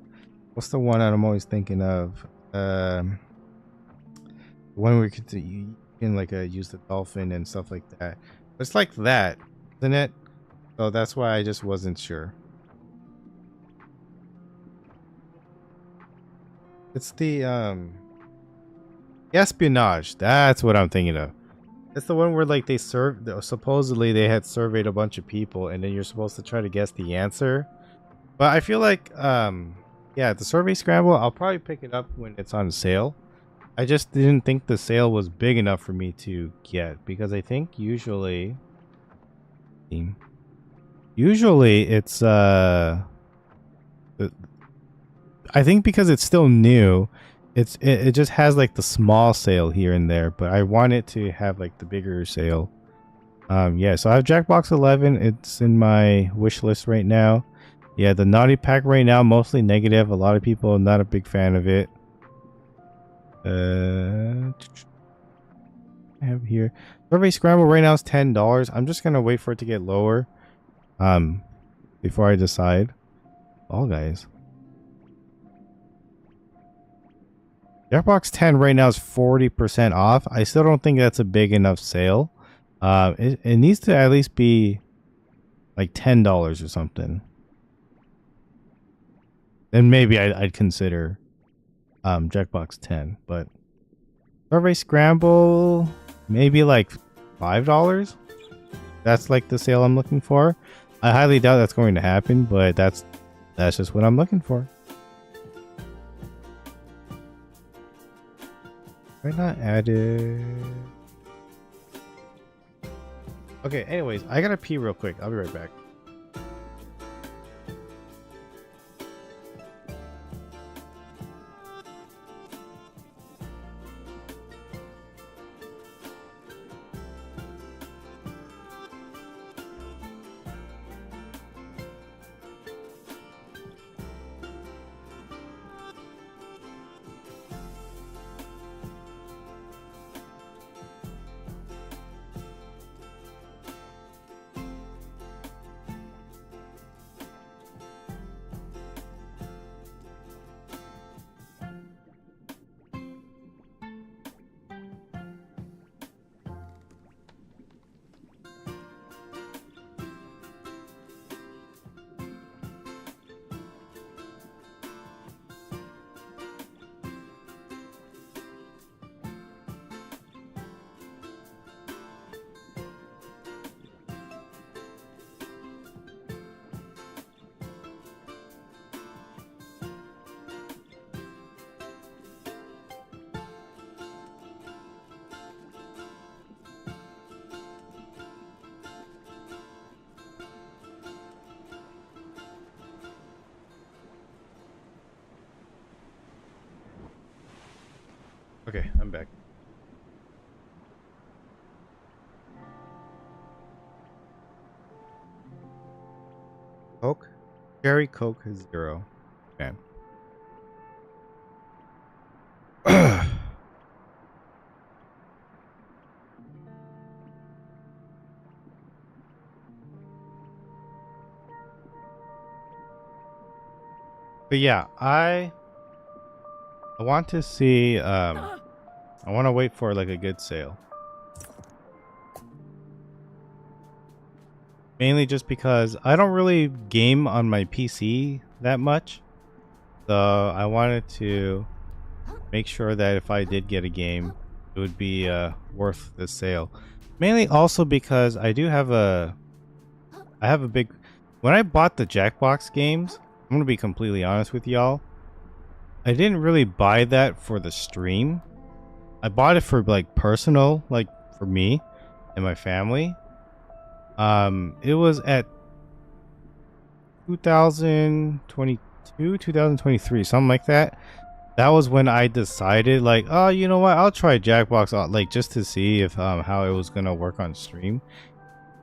what's the one that I'm always thinking of? When we could you can like use the dolphin and stuff like that. It's like that, isn't it? So that's why I just wasn't sure. It's the espionage. That's what I'm thinking of. It's the one where like supposedly they had surveyed a bunch of people, and then you're supposed to try to guess the answer. But I feel like yeah, the Survey Scramble, I'll probably pick it up when it's on sale. I just didn't think the sale was big enough for me to get, because I think usually it's I think because it's still new, it just has like the small sale here and there, but I want it to have like the bigger sale. Yeah, so I have Jackbox 11. It's in my wish list right now. Yeah, the Naughty Pack right now, mostly negative. A lot of people are not a big fan of it. I have here. Survey Scramble right now is $10. I'm just gonna wait for it to get lower. Before I decide. All guys. Jackbox 10 right now is 40% off. I still don't think that's a big enough sale. It needs to at least be like $10 or something. Then maybe I'd consider Jackbox 10. But Survey Scramble, maybe like $5. That's like the sale I'm looking for. I highly doubt that's going to happen, but that's just what I'm looking for. Why not added? Okay, anyways, I gotta pee real quick. I'll be right back. Okay, I'm back. Coke? Cherry Coke is 0. Okay. But yeah, I want to see I want to wait for like a good sale. Mainly just because I don't really game on my PC that much. So I wanted to make sure that if I did get a game, it would be worth the sale. Mainly also because I have a big, when I bought the Jackbox games, I'm going to be completely honest with y'all. I didn't really buy that for the stream. I bought it for like personal, like for me and my family. It was at 2022, 2023, something like that. That was when I decided, like, oh, you know what? I'll try Jackbox out, like, just to see if how it was gonna work on stream.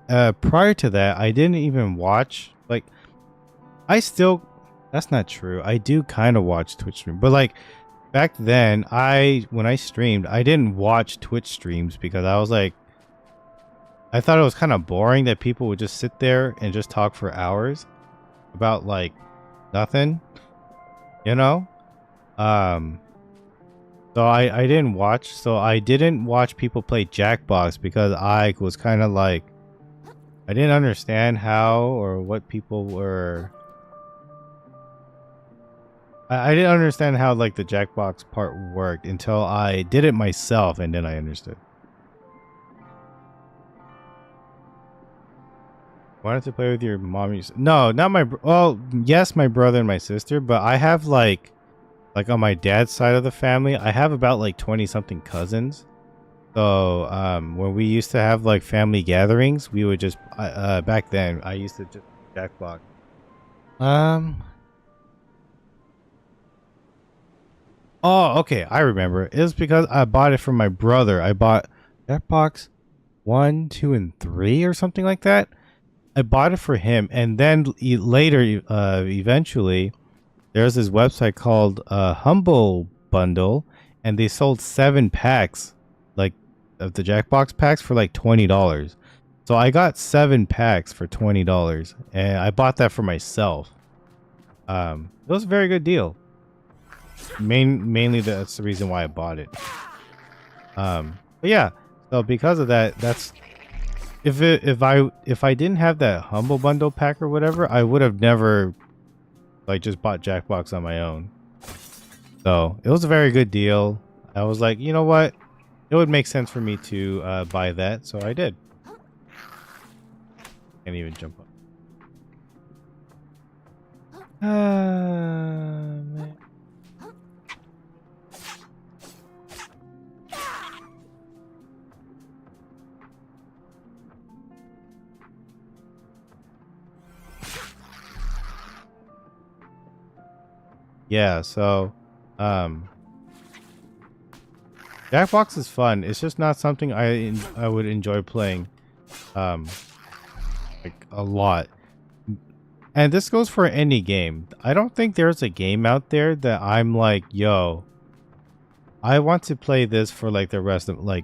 Prior to that, I didn't even watch. Like, that's not true. I do kind of watch Twitch stream, but like back then, when I streamed, I didn't watch Twitch streams because I was like, I thought it was kind of boring that people would just sit there and just talk for hours about like nothing, you know? So I didn't watch. So I didn't watch people play Jackbox because I was kind of like, I didn't understand how or what people were. I didn't understand how like the Jackbox part worked until I did it myself, and then I understood. Wanted to play with your mom? No, not my. Well, yes, my brother and my sister, but I have like on my dad's side of the family, I have about like 20 something cousins. So when we used to have like family gatherings, we would just back then I used to just Jackbox. Oh, okay, I remember. It was because I bought it from my brother. I bought Jackbox 1, 2, and 3 or something like that. I bought it for him, and then later, eventually, there's this website called Humble Bundle, and they sold 7 packs, like of the Jackbox packs, for like $20. So I got 7 packs for $20, and I bought that for myself. It was a very good deal. Mainly that's the reason why I bought it. But yeah, so because of that, that's if I didn't have that Humble Bundle pack or whatever, I would have never like just bought Jackbox on my own. So it was a very good deal. I was like, you know what? It would make sense for me to buy that, so I did. Can't even jump up. Man. Yeah, so Jackbox is fun. It's just not something I would enjoy playing like a lot. And this goes for any game. I don't think there's a game out there that I'm like, yo, I want to play this for like the rest of like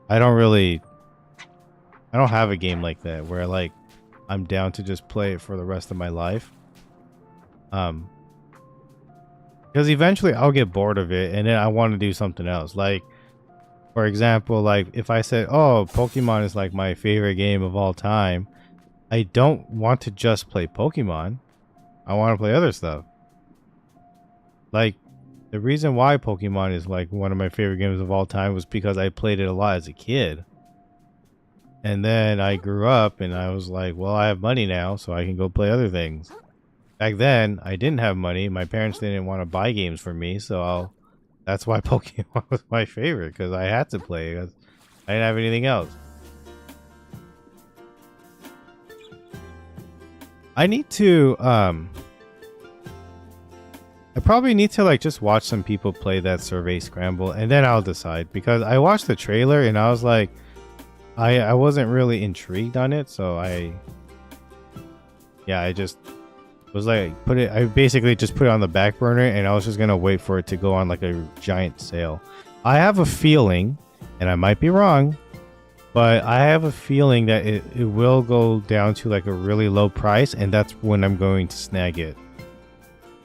I don't have a game like that where like I'm down to just play it for the rest of my life. Because eventually I'll get bored of it and then I want to do something else. Like, for example, like if I said, oh, Pokemon is like my favorite game of all time, I don't want to just play Pokemon. I want to play other stuff. Like, the reason why Pokemon is like one of my favorite games of all time was because I played it a lot as a kid. And then I grew up and I was like, well, I have money now, so I can go play other things. Back then, I didn't have money. My parents didn't want to buy games for me, so that's why Pokemon was my favorite, because I had to play it. I didn't have anything else. I need to, I probably need to like just watch some people play that Survey Scramble, and then I'll decide, because I watched the trailer and I was like, I wasn't really intrigued on it, so I just was like, I basically just put it on the back burner, and I was just gonna wait for it to go on like a giant sale. I have a feeling, and I might be wrong, but I have a feeling that it will go down to like a really low price, and that's when I'm going to snag it.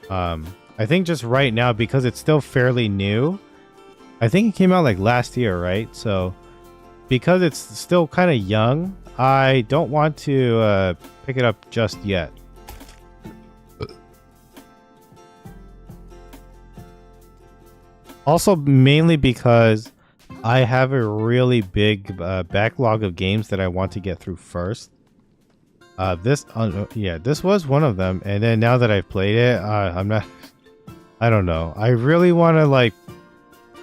I think just right now, because it's still fairly new, I think it came out like last year, right? So because it's still kind of young, I don't want to pick it up just yet. Also, mainly because I have a really big backlog of games that I want to get through first. This was one of them, and then now that I've played it, I don't know. I really want to like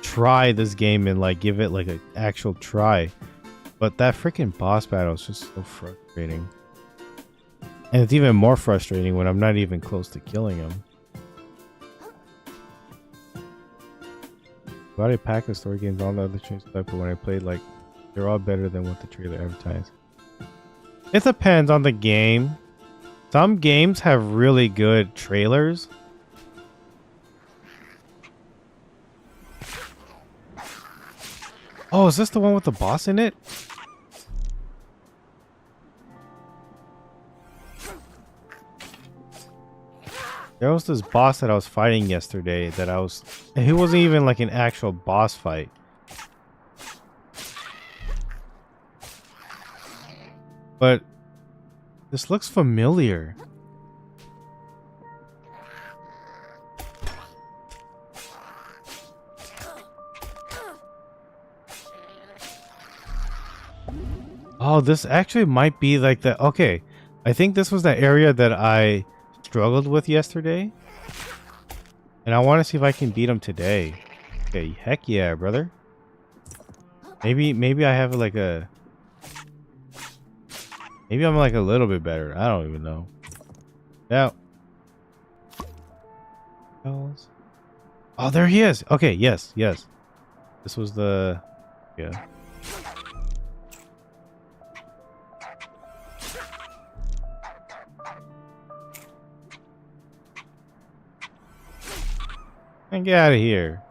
try this game and like give it like an actual try, but that freaking boss battle is just so frustrating, and it's even more frustrating when I'm not even close to killing him. Got a pack of story games, all the other changes, but when I played, like, they're all better than what the trailer advertised. It depends on the game. Some games have really good trailers. Oh, is this the one with the boss in it? There was this boss that I was fighting yesterday he wasn't even like an actual boss fight. But this looks familiar. Oh, this actually might be like the... Okay, I think this was the area that I struggled with yesterday, and I want to see if I can beat him today. Okay, heck yeah, brother. Maybe I have like a... Maybe I'm like a little bit better. I don't even know. Now. Oh, there he is. Okay, yes. This was the... Yeah. And get out of here.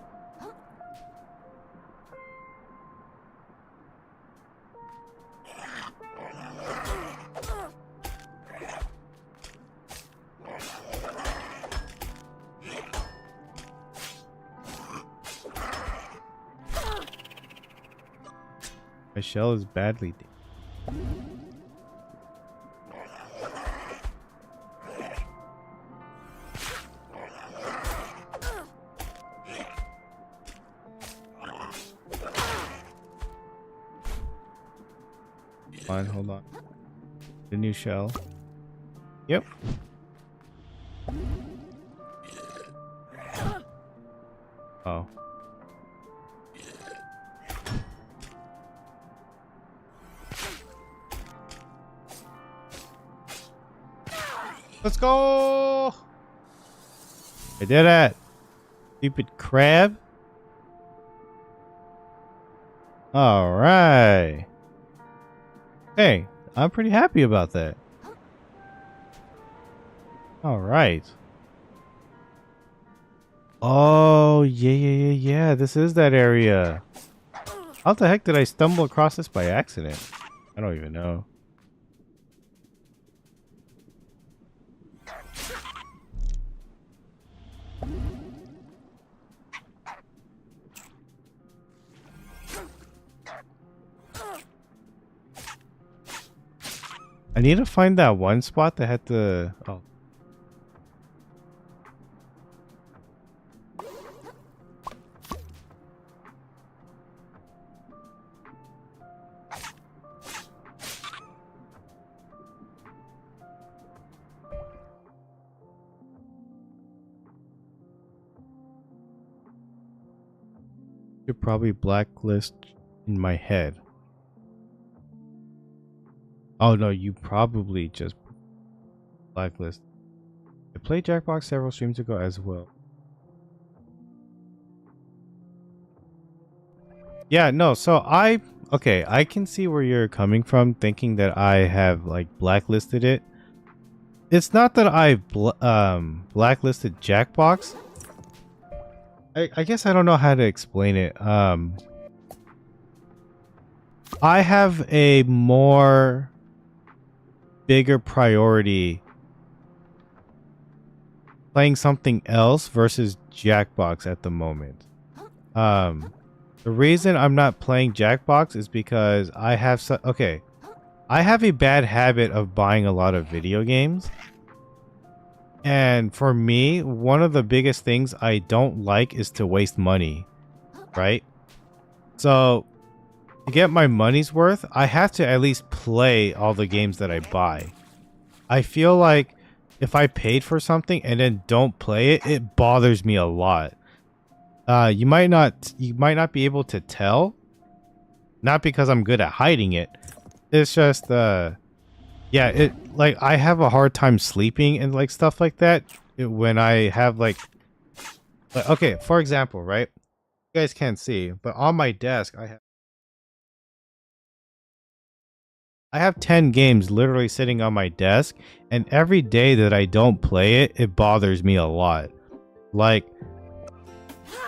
My shell is badly damaged. Fine, hold on. The new shell. Yep. Oh. Let's go! I did it! Stupid crab. Alright. Hey, I'm pretty happy about that. Alright. Oh, yeah. This is that area. How the heck did I stumble across this by accident? I don't even know. I need to find that one spot that had the... Oh. Should probably blacklist in my head. Oh no, you probably just blacklist. I played Jackbox several streams ago as well. Yeah, no, so okay, I can see where you're coming from, thinking that I have like blacklisted it. It's not that I blacklisted Jackbox. I guess I don't know how to explain it. I have a more bigger priority playing something else versus Jackbox at the moment. The reason I'm not playing Jackbox is because I have I have a bad habit of buying a lot of video games. And for me, one of the biggest things I don't like is to waste money, right? So to get my money's worth, I have to at least play all the games that I buy. I feel like if I paid for something and then don't play it, it bothers me a lot. You might not be able to tell, not because I'm good at hiding it. It's just yeah, like I have a hard time sleeping and like stuff like that when I have like okay, for example, right? You guys can't see, but on my desk I have 10 games literally sitting on my desk, and every day that I don't play it, it bothers me a lot. Like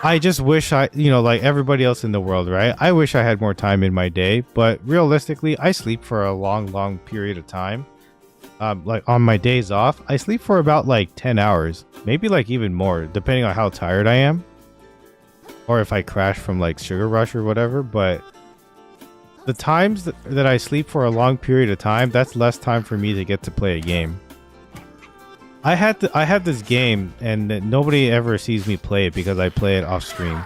I just wish like everybody else in the world, right? I wish I had more time in my day, but realistically, I sleep for a long period of time. Like on my days off, I sleep for about like 10 hours, maybe like even more, depending on how tired I am. Or if I crash from like Sugar Rush or whatever, but the times that I sleep for a long period of time, that's less time for me to get to play a game. I had this game, and nobody ever sees me play it because I play it off stream.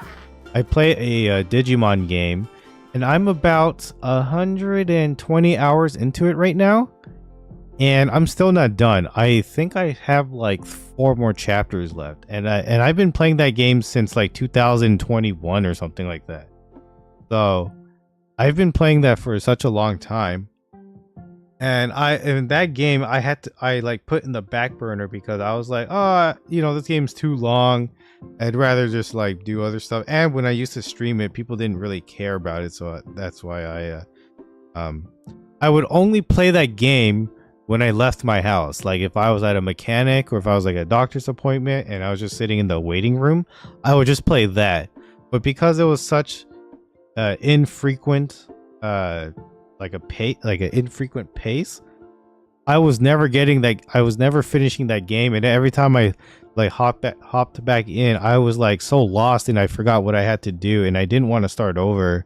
I play a Digimon game, and I'm about 120 hours into it right now, and I'm still not done. I think I have like 4 more chapters left, and I've been playing that game since like 2021 or something like that. So I've been playing that for such a long time. And in that game I like put in the back burner because I was like, oh, this game's too long. I'd rather just like do other stuff. And when I used to stream it, people didn't really care about it, so that's why I would only play that game when I left my house. Like if I was at a mechanic or if I was like a doctor's appointment and I was just sitting in the waiting room, I would just play that. But because it was such infrequent like an infrequent pace, I was never getting that. I was never finishing that game, and every time I like hopped back in, I was like so lost and I forgot what I had to do and I didn't want to start over.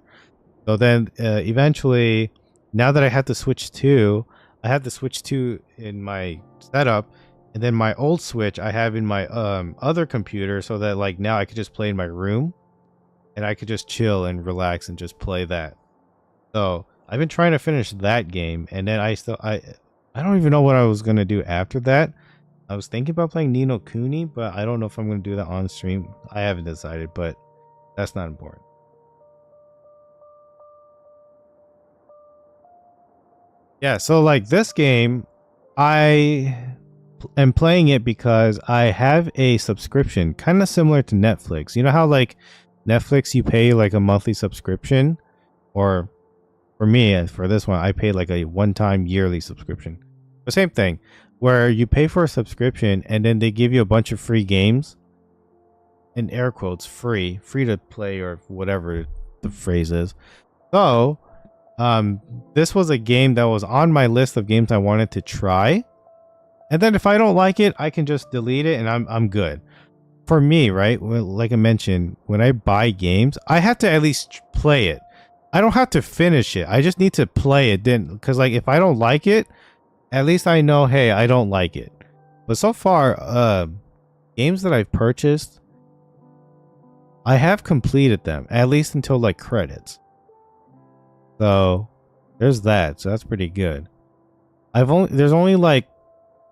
So then eventually, now that I had to switch to, I had the Switch 2 in my setup, and then my old Switch I have in my other computer, so that like now I could just play in my room and I could just chill and relax and just play that. So I've been trying to finish that game, and then I don't even know what I was gonna do after that. I was thinking about playing Ni no Kuni, but I don't know if I'm gonna do that on stream. I haven't decided, but that's not important. Yeah, so like this game, I am playing it because I have a subscription, kind of similar to Netflix. You know how like Netflix, you pay like a monthly subscription, or for me, for this one, I pay like a one-time yearly subscription. The same thing, where you pay for a subscription and then they give you a bunch of free games, in air quotes, free to play or whatever the phrase is. So, this was a game that was on my list of games I wanted to try. And then if I don't like it, I can just delete it and I'm good. For me, right? Well, like I mentioned, when I buy games, I have to at least play it. I don't have to finish it. I just need to play it then, because like if I don't like it, at least I know, hey, I don't like it. But so far, games that I've purchased, I have completed them, at least until like credits. So there's that. So that's pretty good. There's only like,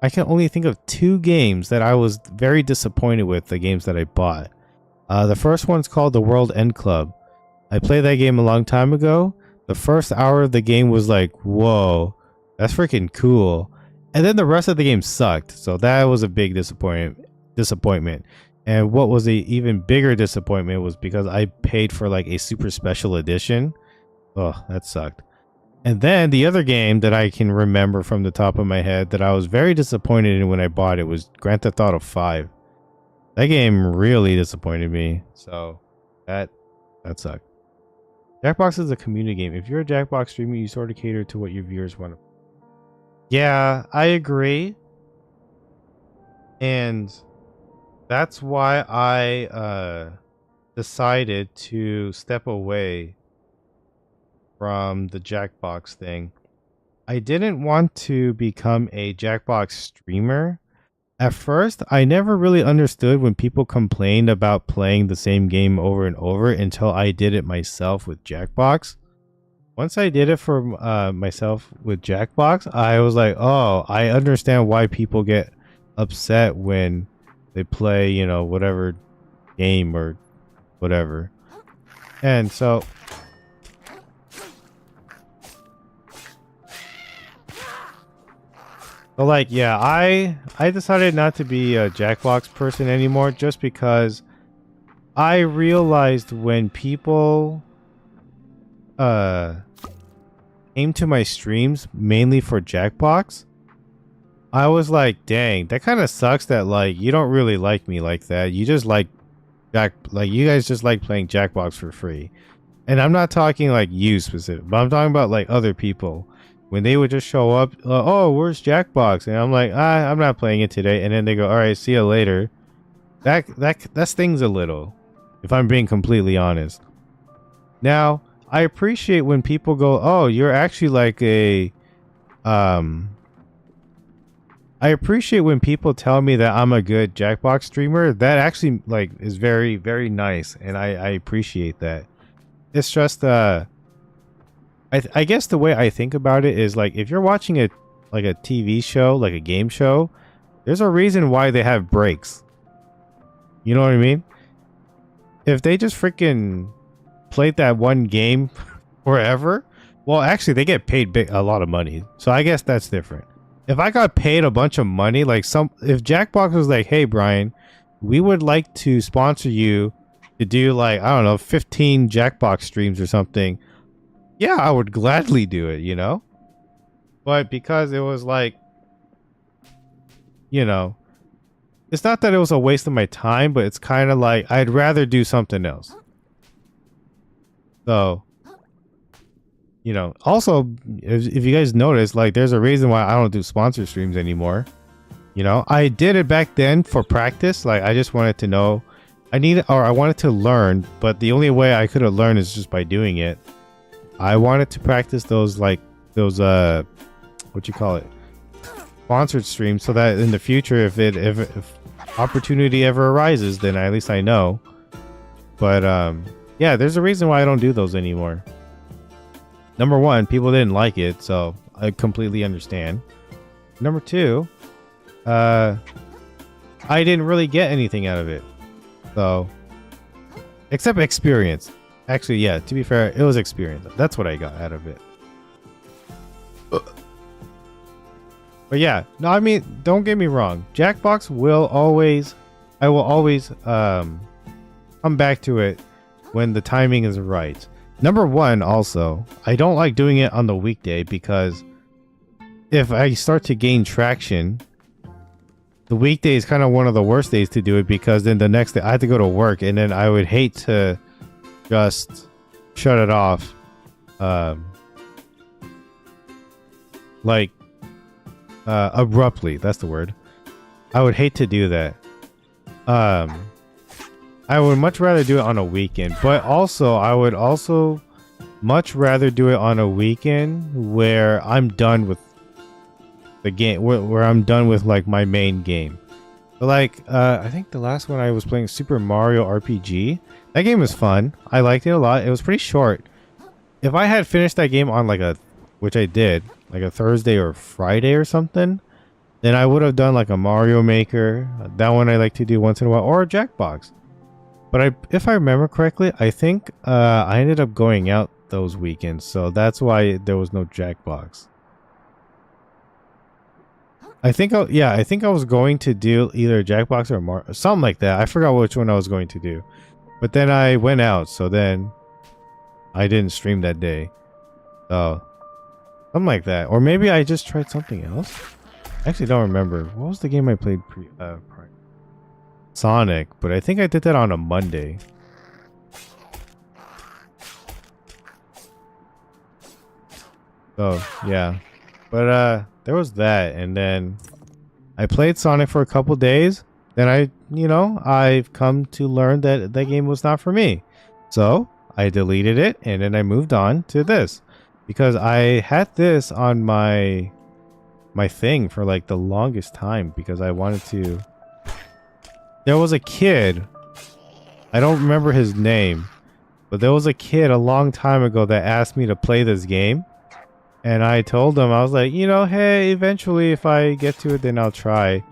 I can only think of 2 games that I was very disappointed with, the games that I bought. The first one's called The World End Club. I played that game a long time ago. The first hour of the game was like, whoa, that's freaking cool. And then the rest of the game sucked. So that was a big disappointment. And what was a even bigger disappointment was because I paid for like a super special edition. Oh, that sucked. And then the other game that I can remember from the top of my head that I was very disappointed in when I bought it was Grand Theft Auto 5. That game really disappointed me. So that sucked. Jackbox is a community game. If you're a Jackbox streamer, you sort of cater to what your viewers want. Yeah, I agree. And that's why I decided to step away from the Jackbox thing. I didn't want to become a Jackbox streamer. At first, I never really understood when people complained about playing the same game over and over until I did it myself with Jackbox. Once I did it for myself with Jackbox, I was like, oh, I understand why people get upset when they play, you know, whatever game or whatever. And so like, yeah, I decided not to be a Jackbox person anymore, just because I realized when people came to my streams mainly for Jackbox, I was like, dang, that kind of sucks that like you don't really like me like that. You just like you guys just like playing Jackbox for free. And I'm not talking like you specific, but I'm talking about like other people. When they would just show up, oh, where's Jackbox? And I'm like, I'm not playing it today. And then they go, all right, see you later. That stings a little, if I'm being completely honest. Now, I appreciate when people go, oh, you're actually like a, I appreciate when people tell me that I'm a good Jackbox streamer. That actually like is very, very nice. And I appreciate that. It's just, I guess the way I think about it is like if you're watching a TV show, like a game show, there's a reason why they have breaks. You know what I mean? If they just freaking played that one game forever, well, actually they get paid a lot of money. So I guess that's different. If I got paid a bunch of money, like if Jackbox was like, hey Brian, we would like to sponsor you to do like, I don't know, 15 Jackbox streams or something. Yeah, I would gladly do it, you know? But because it was like you know, it's not that it was a waste of my time, but it's kind of like I'd rather do something else. So, you know, also, if you guys notice, like, there's a reason why I don't do sponsor streams anymore. You know, I did it back then for practice. Like, I just wanted to know, I wanted to learn, but the only way I could have learned is just by doing it. I wanted to practice those, like, those, what you call it, sponsored streams, so that in the future, if opportunity ever arises, then at least I know. But, yeah, there's a reason why I don't do those anymore. Number one, people didn't like it, so I completely understand. Number two, I didn't really get anything out of it. So, except experience. Actually, yeah, to be fair, it was experience. That's what I got out of it. But yeah, no, I mean, don't get me wrong. Jackbox I will always come back to it when the timing is right. Number one, also, I don't like doing it on the weekday because if I start to gain traction, the weekday is kind of one of the worst days to do it because then the next day I have to go to work and then I would hate to just shut it off. Like, abruptly. That's the word. I would hate to do that. I would much rather do it on a weekend, but also I would also much rather do it on a weekend where I'm done with the game, where I'm done with like my main game. But like, I think the last one I was playing, Super Mario RPG. That game was fun. I liked it a lot. It was pretty short. If I had finished that game on like which I did, like a Thursday or Friday or something, then I would have done like a Mario Maker. That one I like to do once in a while, or a Jackbox. But if I remember correctly, I think I ended up going out those weekends, so that's why there was no Jackbox. I think I was going to do either Jackbox or something like that. I forgot which one I was going to do. But then I went out, so then I didn't stream that day. So something like that. Or maybe I just tried something else. I actually don't remember. What was the game I played prior? Sonic, but I think I did that on a Monday. So yeah, but there was that, and then I played Sonic for a couple days. Then I've come to learn that that game was not for me. So I deleted it, and then I moved on to this because I had this on my thing for like the longest time because I wanted to. There was a kid, I don't remember his name, but there was a kid a long time ago that asked me to play this game. And I told him, I was like, hey, eventually if I get to it, then I'll try.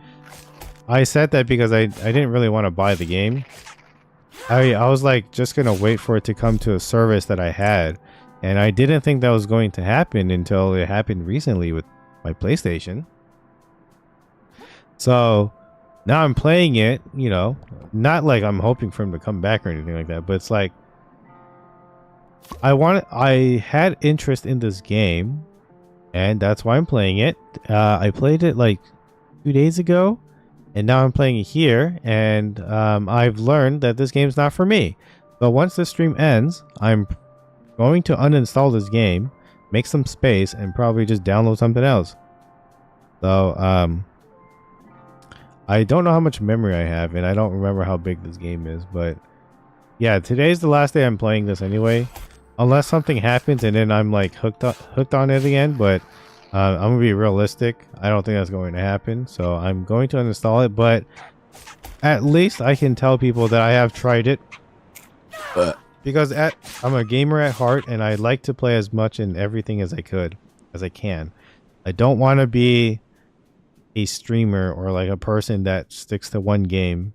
I said that because I didn't really want to buy the game. I was like just going to wait for it to come to a service that I had. And I didn't think that was going to happen until it happened recently with my PlayStation. So now I'm playing it, not like I'm hoping for him to come back or anything like that, but it's like I had interest in this game, and that's why I'm playing it. I played it like 2 days ago, and now I'm playing it here, and I've learned that this game's not for me. So once this stream ends, I'm going to uninstall this game, make some space, and probably just download something else. So I don't know how much memory I have, and I don't remember how big this game is, but yeah, today's the last day I'm playing this anyway. Unless something happens and then I'm like hooked on it again, but I'm gonna be realistic. I don't think that's going to happen, so I'm going to uninstall it. But at least I can tell people that I have tried it, because I'm a gamer at heart, and I like to play as much and everything as I can. I don't want to be a streamer or like a person that sticks to one game.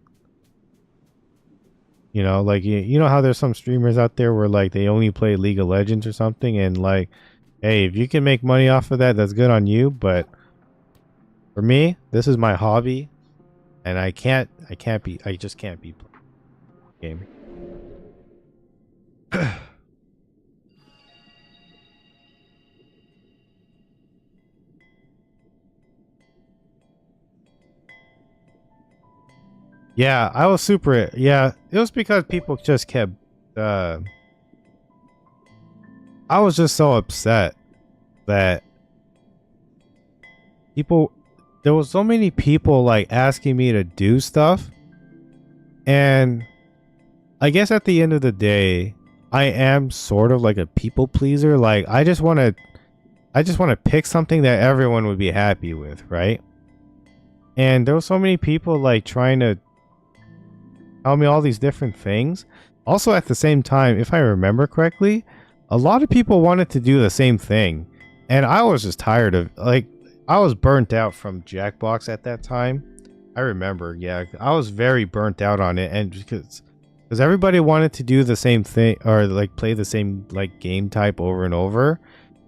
Like you know how there's some streamers out there where like they only play League of Legends or something, and like, hey, if you can make money off of that, that's good on you. But for me, this is my hobby, and I just can't be gaming. Yeah, I was super. Yeah, it was because people just kept. I was just so upset that people. There was so many people like asking me to do stuff, and I guess at the end of the day, I am sort of like a people pleaser. Like I just want to pick something that everyone would be happy with, right? And there were so many people like trying to tell me all these different things. Also, at the same time, if I remember correctly, a lot of people wanted to do the same thing. And I was just tired of, like, I was burnt out from Jackbox at that time. I remember, yeah, I was very burnt out on it. And because everybody wanted to do the same thing or like play the same like game type over and over.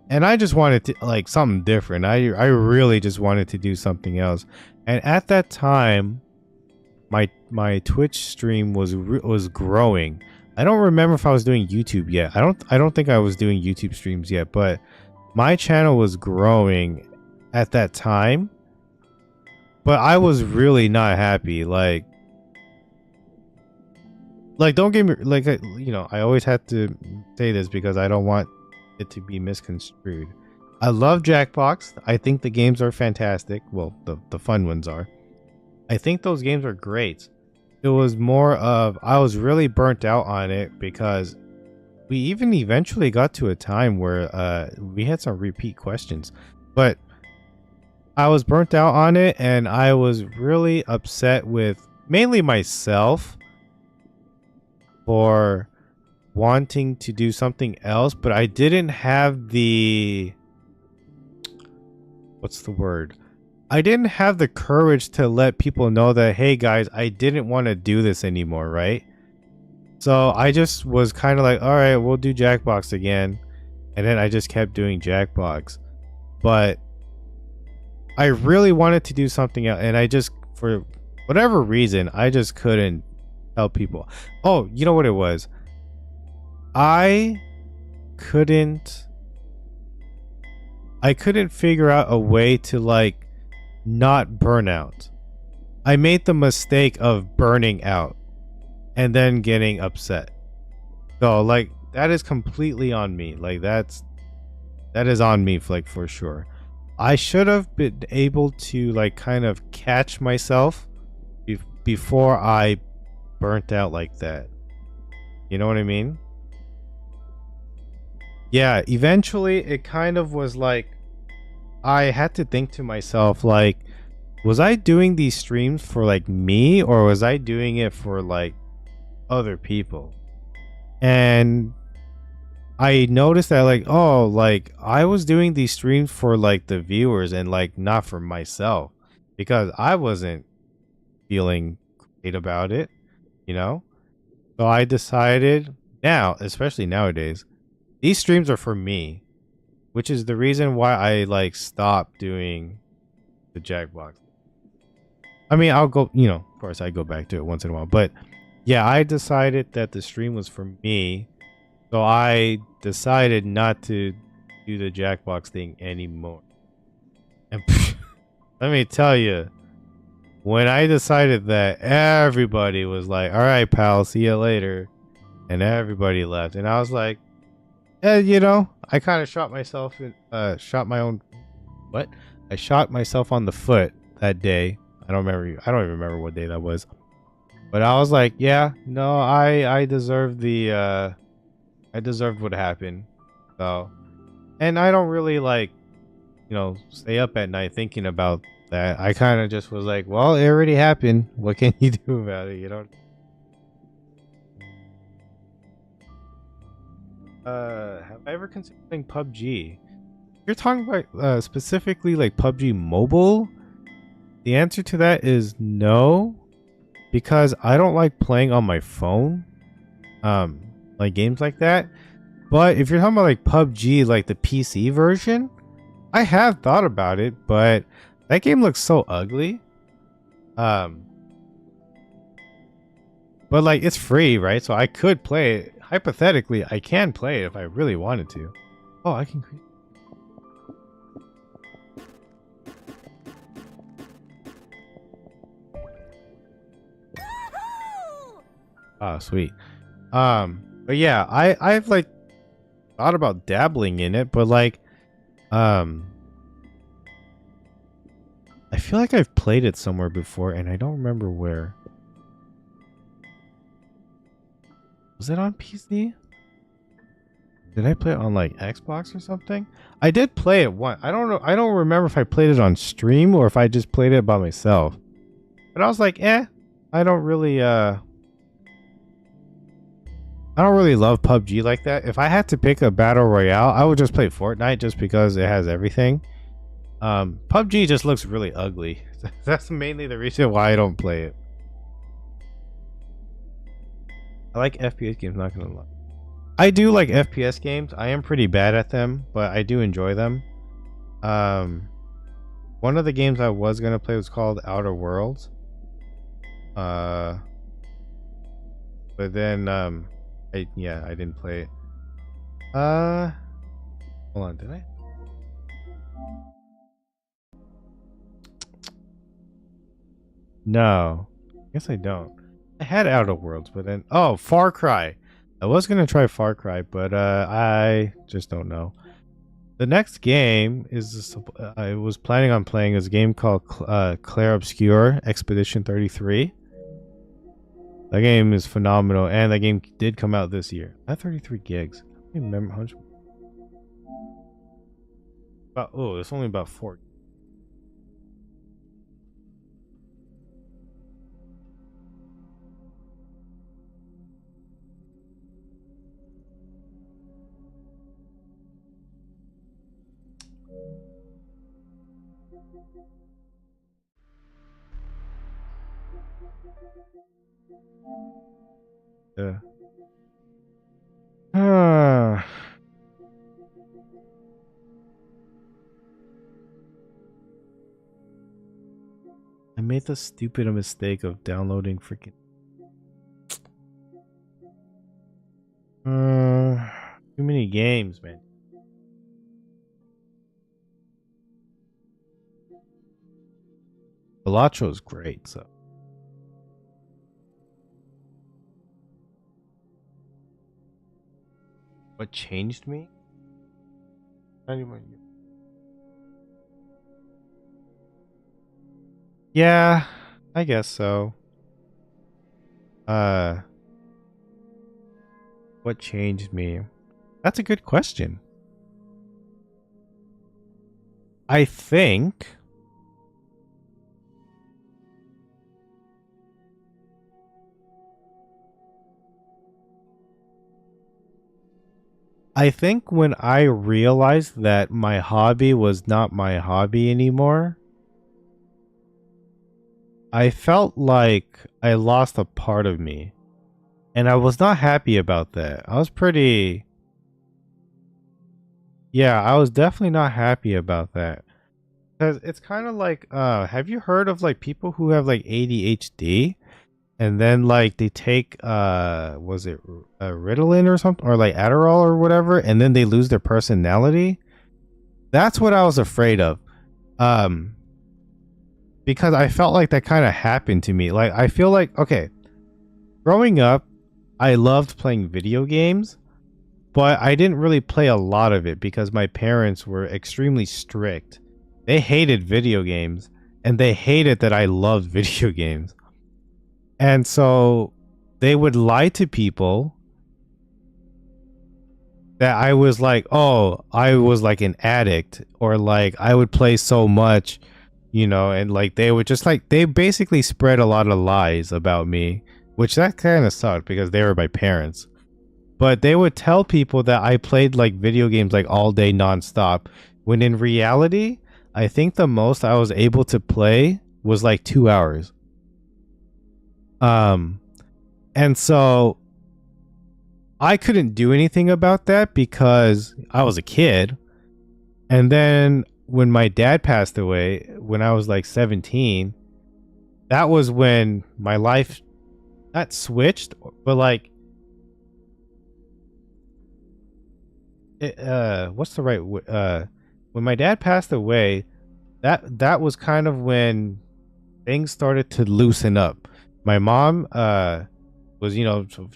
And I just wanted to like something different. I really just wanted to do something else. And at that time, my Twitch stream was growing. I don't remember if I was doing YouTube yet. I don't think I was doing YouTube streams yet, but my channel was growing at that time. But I was really not happy. Like don't get me like you know, I always have to say this because I don't want it to be misconstrued. I love Jackbox. I think the games are fantastic. Well, the fun ones are. I think those games are great. It was more of I was really burnt out on it because we even eventually got to a time where we had some repeat questions. But I was burnt out on it and I was really upset with mainly myself for wanting to do something else, but I didn't have the what's the word? I didn't have the courage to let people know that, hey guys, I didn't want to do this anymore, right? So I just was kind of like, all right, we'll do Jackbox again. And then I just kept doing Jackbox. But I really wanted to do something else. And I just, for whatever reason, I just couldn't tell people. Oh, you know what it was? I couldn't figure out a way to like not burn out. I made the mistake of burning out and then getting upset. So like that is completely on me. Like that is on me like for sure. I should have been able to like kind of catch myself before I burnt out like that. You know what I mean? Yeah, eventually it kind of was like I had to think to myself like, was I doing these streams for like me or was I doing it for like other people? And I noticed that like, oh, like I was doing these streams for like the viewers and like not for myself because I wasn't feeling great about it, you know? So I decided now, especially nowadays, these streams are for me, which is the reason why I like stopped doing the Jackbox. I mean, I'll go, you know, of course I go back to it once in a while, but yeah, I decided that the stream was for me. So I decided not to do the Jackbox thing anymore. And let me tell you, when I decided that, everybody was like, all right, pal, see you later. And everybody left. And I was like, you know, I kind of shot myself in, shot my own, what? I shot myself on the foot that day. I don't even remember what day that was. But I was like, yeah, no, I deserve the, I deserved what happened. So, and I don't really like, you know, stay up at night thinking about that. I kind of just was like, well, it already happened. What can you do about it? You know? Have I ever considered playing PUBG? You're talking about specifically like PUBG Mobile? The answer to that is no, because I don't like playing on my phone. Like games like that. But if you're talking about like PUBG, like the PC version, I have thought about it, but that game looks so ugly. But like it's free, right? So I could play it. Hypothetically, I can play it if I really wanted to. Oh, I can. Oh, sweet. But yeah, I've like thought about dabbling in it, but like, um, I feel like I've played it somewhere before, and I don't remember where. Was it on PC? Did I play it on like Xbox or something? I did play it once. I don't know. I don't remember if I played it on stream or if I just played it by myself. But I was like, I don't really love PUBG like that. If I had to pick a battle royale, I would just play Fortnite just because it has everything. PUBG just looks really ugly. That's mainly the reason why I don't play it. I like FPS games, not gonna lie. I do like FPS games. I am pretty bad at them, but I do enjoy them. One of the games I was gonna play was called Outer Worlds. But then I didn't play it. Hold on, did I? No, I guess I don't. I had Outer Worlds, but then Far Cry. I was gonna try Far Cry, but I just don't know. The next game is I was planning on playing is a game called Clair Obscur Expedition 33. That game is phenomenal, and that game did come out this year. At 33 gigs. I don't remember how much. It's only about 4. Yeah. I made the stupid mistake of downloading freaking. Too many games, man. Elacho is great, so. What changed me? Not even. Yeah, I guess so. What changed me? That's a good question. I think when I realized that my hobby was not my hobby anymore, I felt like I lost a part of me. And I was not happy about that. I was definitely not happy about that. Because it's kind of like, have you heard of like people who have like ADHD? And then like they take, was it Ritalin or something? Or like Adderall or whatever. And then they lose their personality. That's what I was afraid of. Because I felt like that kind of happened to me. Like, I feel like, okay, growing up, I loved playing video games, but I didn't really play a lot of it because my parents were extremely strict. They hated video games, and they hated that I loved video games. And so they would lie to people that I was like, oh, I was like an addict, or like I would play so much, and like they would just like, they basically spread a lot of lies about me, which that kind of sucked because they were my parents. But they would tell people that I played like video games like all day nonstop, when in reality, I think the most I was able to play was like 2 hours. And so I couldn't do anything about that because I was a kid. And then when my dad passed away, when I was like 17, that was when my life not switched, but like what's the right when my dad passed away, that was kind of when things started to loosen up. My mom was, so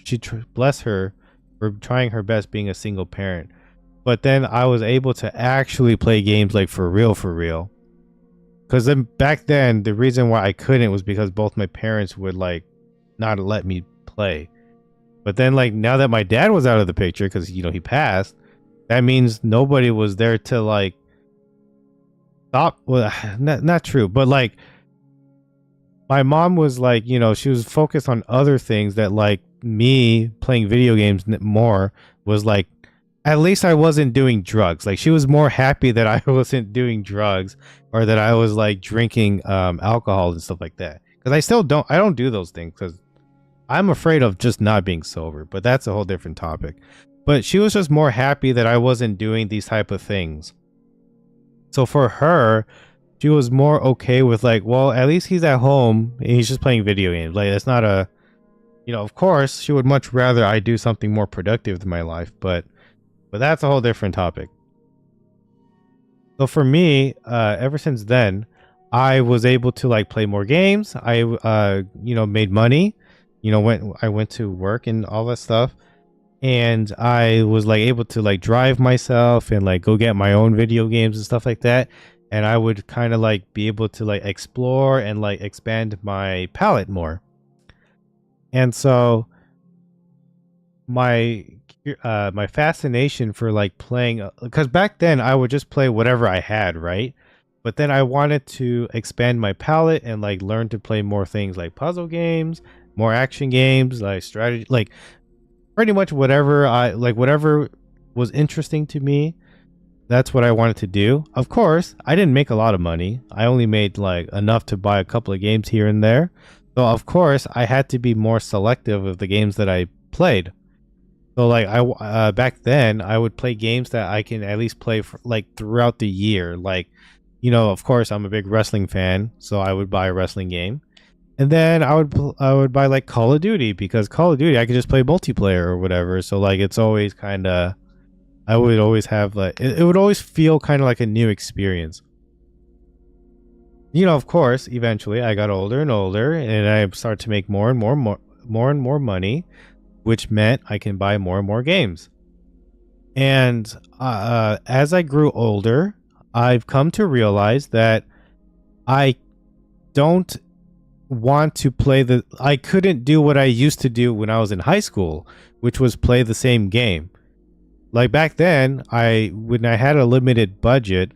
bless her for trying her best being a single parent. But then I was able to actually play games like for real. Because then back then, the reason why I couldn't was because both my parents would like not let me play. But then, like, now that my dad was out of the picture because he passed, that means nobody was there to like stop. Well, not true, but like my mom was like, she was focused on other things that like me playing video games more was like, at least I wasn't doing drugs. Like she was more happy that I wasn't doing drugs or that I was like drinking alcohol and stuff like that. Because I don't do those things because I'm afraid of just not being sober. But that's a whole different topic. But she was just more happy that I wasn't doing these type of things. So for her, she was more okay with like, well, at least he's at home and he's just playing video games. Like it's not a, of course she would much rather I do something more productive in my life, but that's a whole different topic. So for me, ever since then, I was able to like play more games. I, made money, I went to work and all that stuff. And I was like able to like drive myself and like go get my own video games and stuff like that. And I would kind of like be able to like explore and like expand my palette more. And so my fascination for like playing, because back then I would just play whatever I had, right? But then I wanted to expand my palette and like learn to play more things like puzzle games, more action games, like strategy, like pretty much whatever was interesting to me. That's what I wanted to do. Of course, I didn't make a lot of money. I only made like enough to buy a couple of games here and there. So of course, I had to be more selective of the games that I played. So like back then, I would play games that I can at least play for like throughout the year. Like, of course, I'm a big wrestling fan, so I would buy a wrestling game. And then I would buy like Call of Duty, because Call of Duty I could just play multiplayer or whatever. So like it's always kind of, I would always have like it would always feel kind of like a new experience. Of course, eventually I got older and older, and I started to make more and more money, which meant I can buy more and more games. And as I grew older, I've come to realize that I don't want to I couldn't do what I used to do when I was in high school, which was play the same game. Like back then, when I had a limited budget,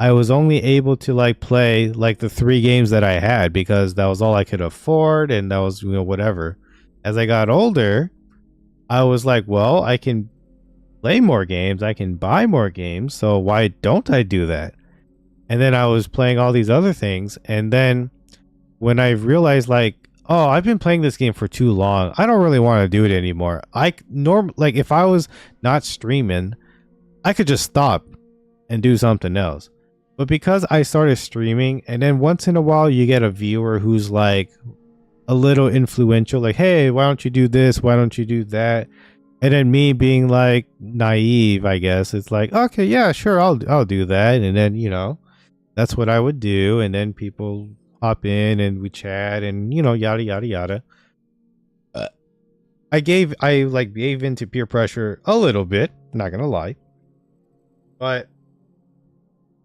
I was only able to like play like the 3 games that I had because that was all I could afford, and that was whatever. As I got older, I was like, well, I can play more games, I can buy more games, so why don't I do that? And then I was playing all these other things, and then when I realized like, oh, I've been playing this game for too long, I don't really want to do it anymore. Like if I was not streaming, I could just stop and do something else. But because I started streaming, and then once in a while you get a viewer who's like a little influential, like, hey, why don't you do this? Why don't you do that? And then me being like naive, I guess, it's like, okay, yeah, sure, I'll do that. And then, that's what I would do. And then people hop in and we chat and, yada, yada, yada. I gave into peer pressure a little bit, not going to lie. But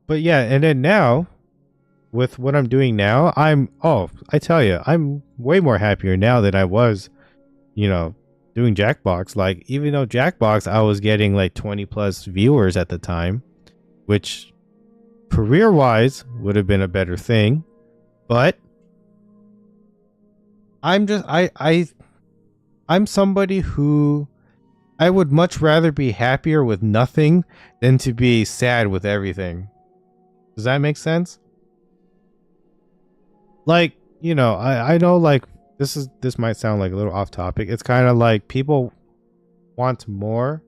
yeah, and then now, with what I'm doing now, I tell you, I'm way more happier now than I was, doing Jackbox. Like, even though Jackbox, I was getting like 20 plus viewers at the time, which career-wise would have been a better thing. But I'm somebody who I would much rather be happier with nothing than to be sad with everything. Does that make sense? Like, I know like this might sound like a little off topic. It's kind of like people want more,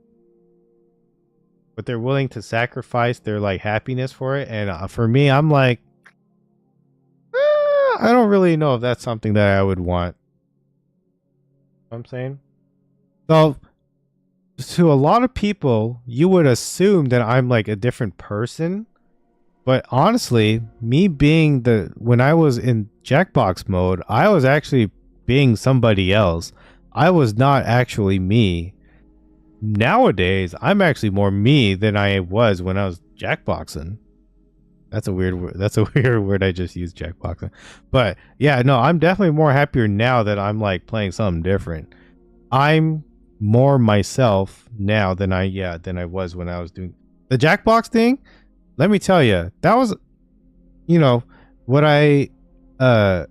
but they're willing to sacrifice their like happiness for it. And for me, I'm like, I don't really know if that's something that I would want. You know what I'm saying? So to a lot of people, you would assume that I'm like a different person. But honestly, me being when I was in Jackbox mode, I was actually being somebody else. I was not actually me. Nowadays, I'm actually more me than I was when I was jackboxing. That's a weird word. That's a weird word I just used, jackboxing. But yeah, no, I'm definitely more happier now that I'm like playing something different. I'm more myself now than I was when I was doing the jackbox thing. Let me tell you, that was, you know, what I uh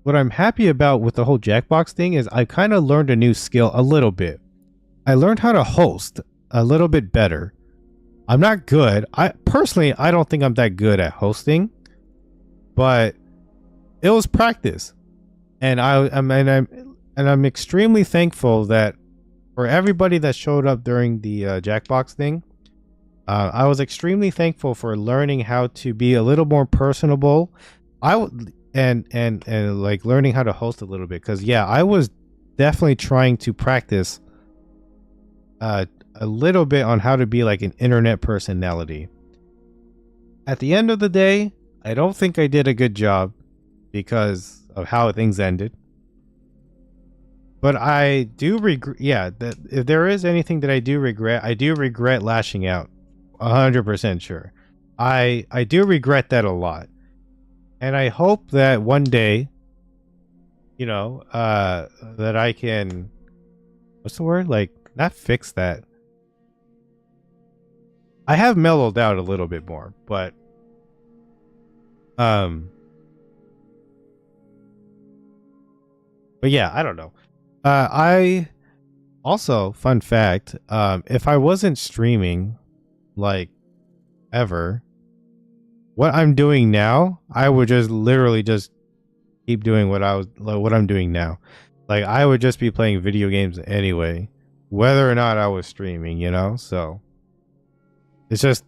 what I'm happy about with the whole Jackbox thing is I kind of learned a new skill a little bit. I learned how to host a little bit better. I'm not good. I don't think I'm that good at hosting, but it was practice. And I'm extremely thankful that for everybody that showed up during the Jackbox thing, I was extremely thankful for learning how to be a little more personable. I would and like learning how to host a little bit because yeah, I was definitely trying to practice a little bit on how to be like an internet personality. At the end of the day, I don't think I did a good job because of how things ended. But I do regret, yeah, that if there is anything that I do regret lashing out. 100% sure. I do regret that a lot. And I hope that one day, that I can, what's the word? Like, not fix that. I have mellowed out a little bit more, um, but yeah, I don't know. I also, fun fact, if I wasn't streaming, like, ever, what I'm doing now, I would just literally just keep doing what I'm doing now. Like I would just be playing video games anyway, whether or not I was streaming, So it's just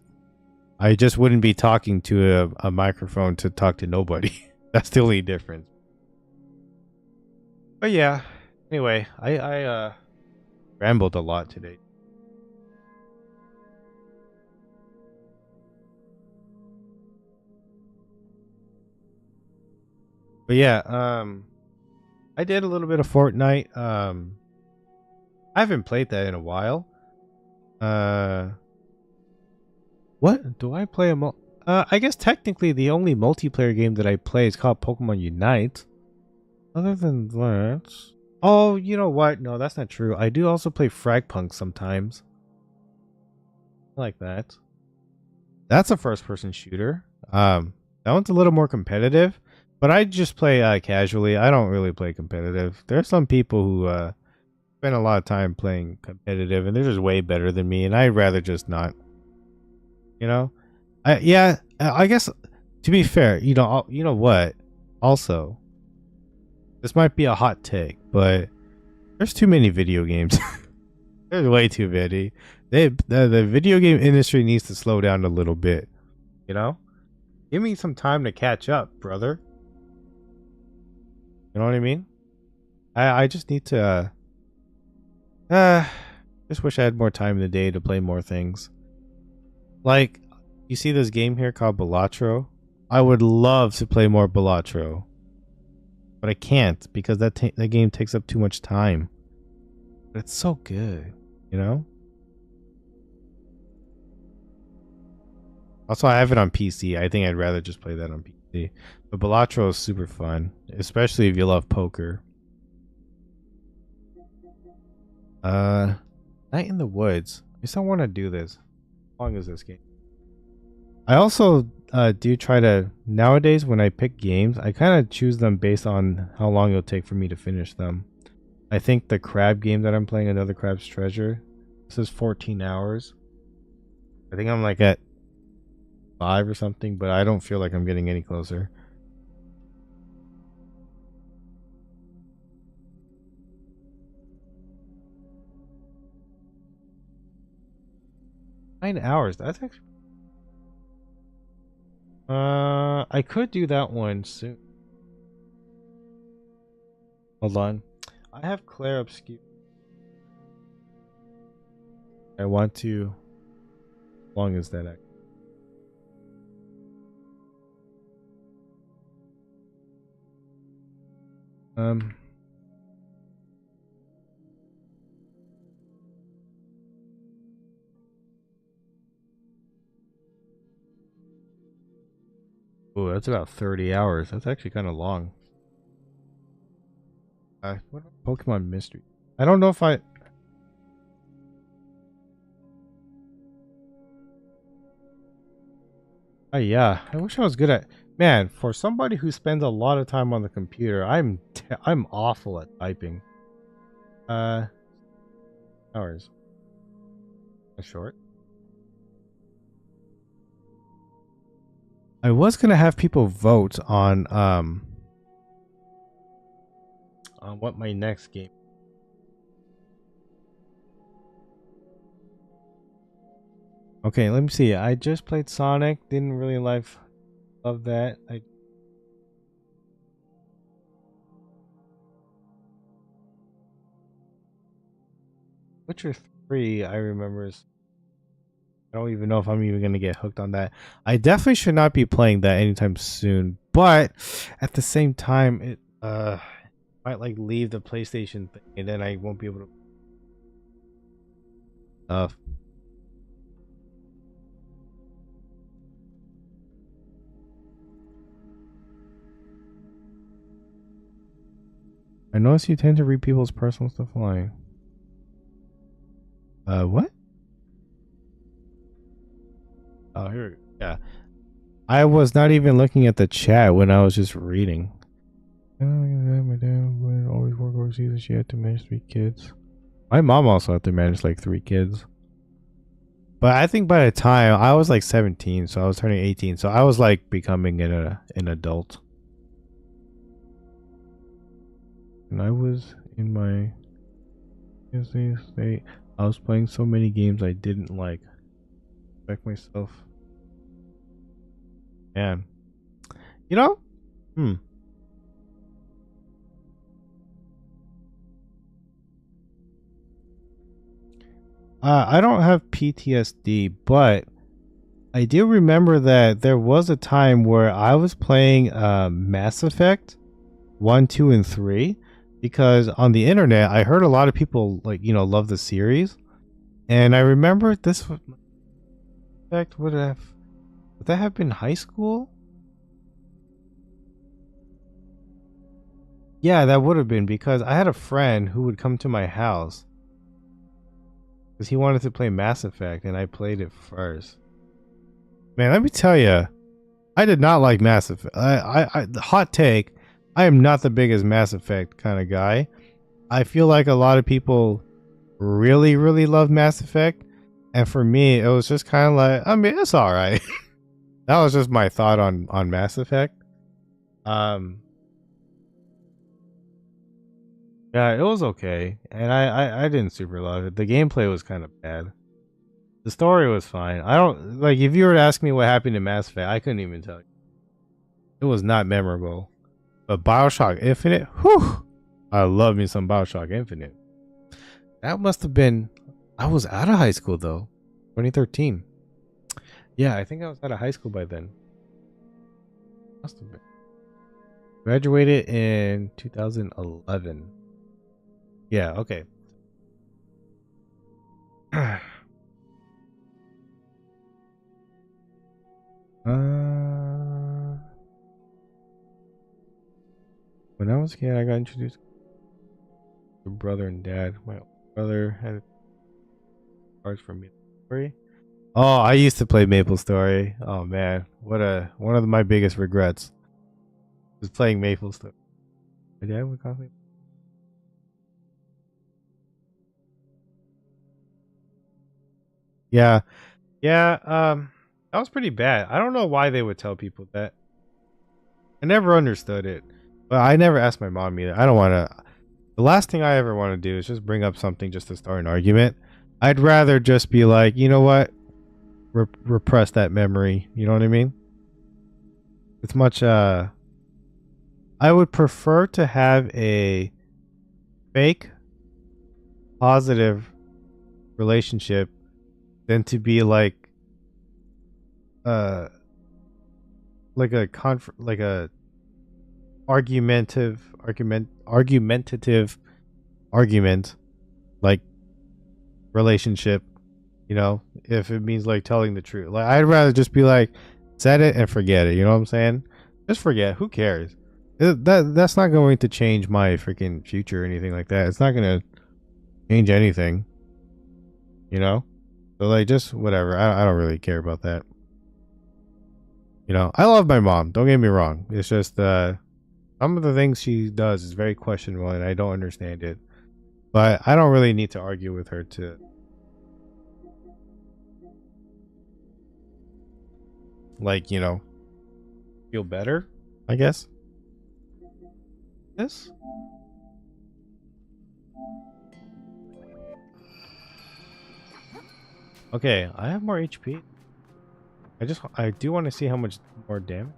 I just wouldn't be talking to a microphone to talk to nobody. That's the only difference. But yeah, anyway, I rambled a lot today. But yeah, I did a little bit of Fortnite. I haven't played that in a while. Uh What do I play I guess technically the only multiplayer game that I play is called Pokemon Unite. Other than that, oh, you know what? No, that's not true. I do also play Fragpunk sometimes. I like that. That's a first-person shooter. That one's a little more competitive, but I just play casually. I don't really play competitive. There are some people who spend a lot of time playing competitive, and they're just way better than me, and I'd rather just not. You know, I guess to be fair, you know what? Also, this might be a hot take, but there's too many video games. There's way too many. The video game industry needs to slow down a little bit. You know, give me some time to catch up, brother. You know what I mean? I just need to. Just wish I had more time in the day to play more things. Like, you see this game here called Balatro? I would love to play more Balatro, but I can't because that game takes up too much time. But it's so good, you know? Also, I have it on PC. I think I'd rather just play that on PC. But Balatro is super fun, especially if you love poker. Night in the Woods. I still want to do this. How long is this game? I also do try to nowadays when I pick games, I kind of choose them based on how long it'll take for me to finish them. I think the crab game that I'm playing, Another Crab's Treasure, this is 14 hours. I think I'm like at 5 or something, but I don't feel like I'm getting any closer. $9. That's actually. I could do that one soon. Hold on. I have Claire Obscure. I want to. How long is that? Um. Oh, that's about 30 hours. That's actually kind of long. What about Pokemon Mystery? I don't know if I... yeah, I wish I was good at... Man, for somebody who spends a lot of time on the computer, I'm awful at typing. Hours. Short. I was gonna have people vote on what my next game. Okay, let me see. I just played Sonic. Didn't really love that. Witcher 3, I remember. I don't even know if I'm even gonna get hooked on that. I definitely should not be playing that anytime soon. But at the same time, it might like leave the PlayStation thing, and then I won't be able to. I notice you tend to read people's personal stuff online. What? Oh, here we go. Yeah. I was not even looking at the chat when I was just reading. My dad would always work overseas and she had to manage 3 kids. My mom also had to manage like 3 kids. But I think by the time I was like 17, so I was turning 18, so I was like becoming an adult. And I was in my state. I was playing so many games I didn't like. Respect myself. Man. You know? I don't have PTSD, but I do remember that there was a time where I was playing Mass Effect 1, 2, and 3 because on the internet I heard a lot of people like, love the series. And I remember this effect would that have been high school? Yeah, that would have been because I had a friend who would come to my house because he wanted to play Mass Effect and I played it first. Man, let me tell you, I did not like Mass Effect. Hot take, I am not the biggest Mass Effect kind of guy. I feel like a lot of people really, really love Mass Effect. And for me, it was just kind of like, I mean, it's all right. That was just my thought on Mass Effect. Yeah, it was okay, and I didn't super love it. The gameplay was kind of bad. The story was fine. I don't like if you were to ask me what happened in Mass Effect, I couldn't even tell you. It was not memorable. But BioShock Infinite, whew! I love me some BioShock Infinite. That must have been. I was out of high school though, 2013. Yeah, I think I was out of high school by then. Must have been. Graduated in 2011. Yeah, okay. When I was a kid, I got introduced to brother and dad. My brother had cards for Maple Story. Oh, I used to play Maple Story. Oh man, one of my biggest regrets was playing Maple Story. My dad would constantly. Yeah, yeah. That was pretty bad. I don't know why they would tell people that. I never understood it, but I never asked my mom either. I don't want to. The last thing I ever want to do is just bring up something just to start an argument. I'd rather just be like, you know what, repress that memory. You know what I mean? It's much. I would prefer to have a fake positive relationship than to be uh like a argumentative argument like relationship, if it means like telling the truth. Like I'd rather just be like, set it and forget it. You know what I'm saying? Just forget. Who cares? That's not going to change my freaking future or anything like that. It's not gonna change anything. You know? So like, just whatever. I don't really care about that. You know, I love my mom. Don't get me wrong. It's just some of the things she does is very questionable, and I don't understand it. But I don't really need to argue with her to, like, you know, feel better, I guess. Yes. Okay, I have more HP. I do want to see how much more damage.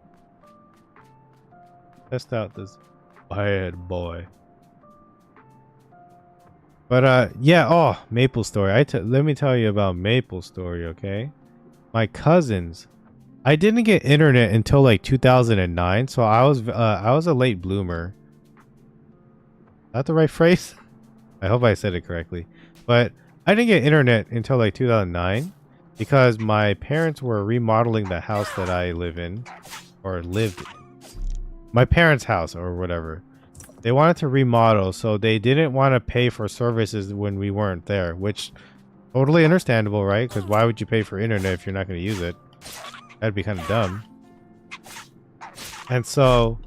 Test out this bad boy. But yeah, oh, Maple Story. Let me tell you about Maple Story, okay? My cousins, I didn't get internet until like 2009, so I was a late bloomer. Is that the right phrase? I hope I said it correctly. But I didn't get internet until like 2009 because my parents were remodeling the house that I live in, or lived in. My parents' house or whatever. They wanted to remodel, so they didn't want to pay for services when we weren't there, which totally understandable, right? Because why would you pay for internet if you're not going to use it? That'd be kind of dumb. And so,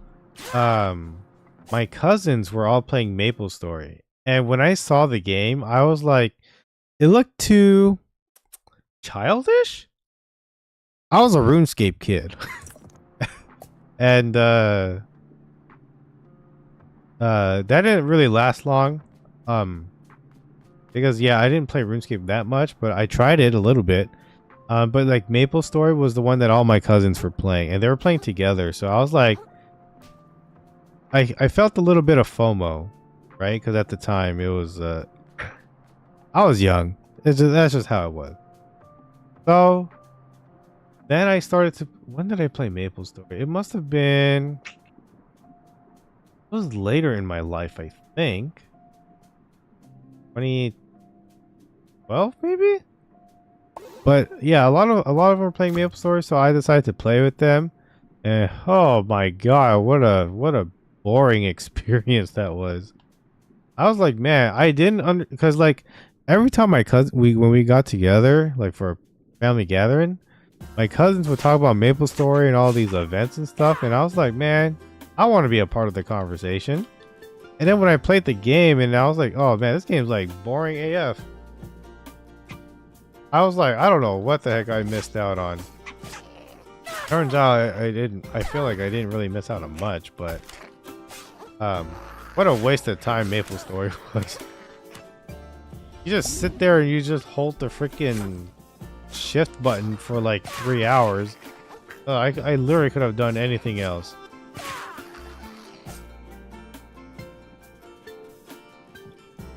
my cousins were all playing Maple Story. And when I saw the game, I was like, it looked too childish. I was a RuneScape kid. And that didn't really last long. Because yeah, I didn't play RuneScape that much, but I tried it a little bit. But like Maple Story was the one that all my cousins were playing, and they were playing together. So I was like, I felt a little bit of FOMO, right? Because at the time it was I was young. That's just how it was. So then I started to. When did I play Maple Story? It must have been. It was later in my life, I think. 2012, maybe. But yeah, a lot of them were playing Maple Story, so I decided to play with them. And oh my god, what a boring experience that was. I was like, man, I didn't because like every time my cousin when we got together, like for a family gathering, my cousins would talk about Maple Story and all these events and stuff, and I was like, man, I want to be a part of the conversation. And then when I played the game, and I was like, oh man, this game's like boring AF. I was like, I don't know what the heck I missed out on. Turns out I didn't. I feel like I didn't really miss out on much, but what a waste of time Maple Story was. You just sit there and you just hold the freaking shift button for like 3 hours. I literally could have done anything else.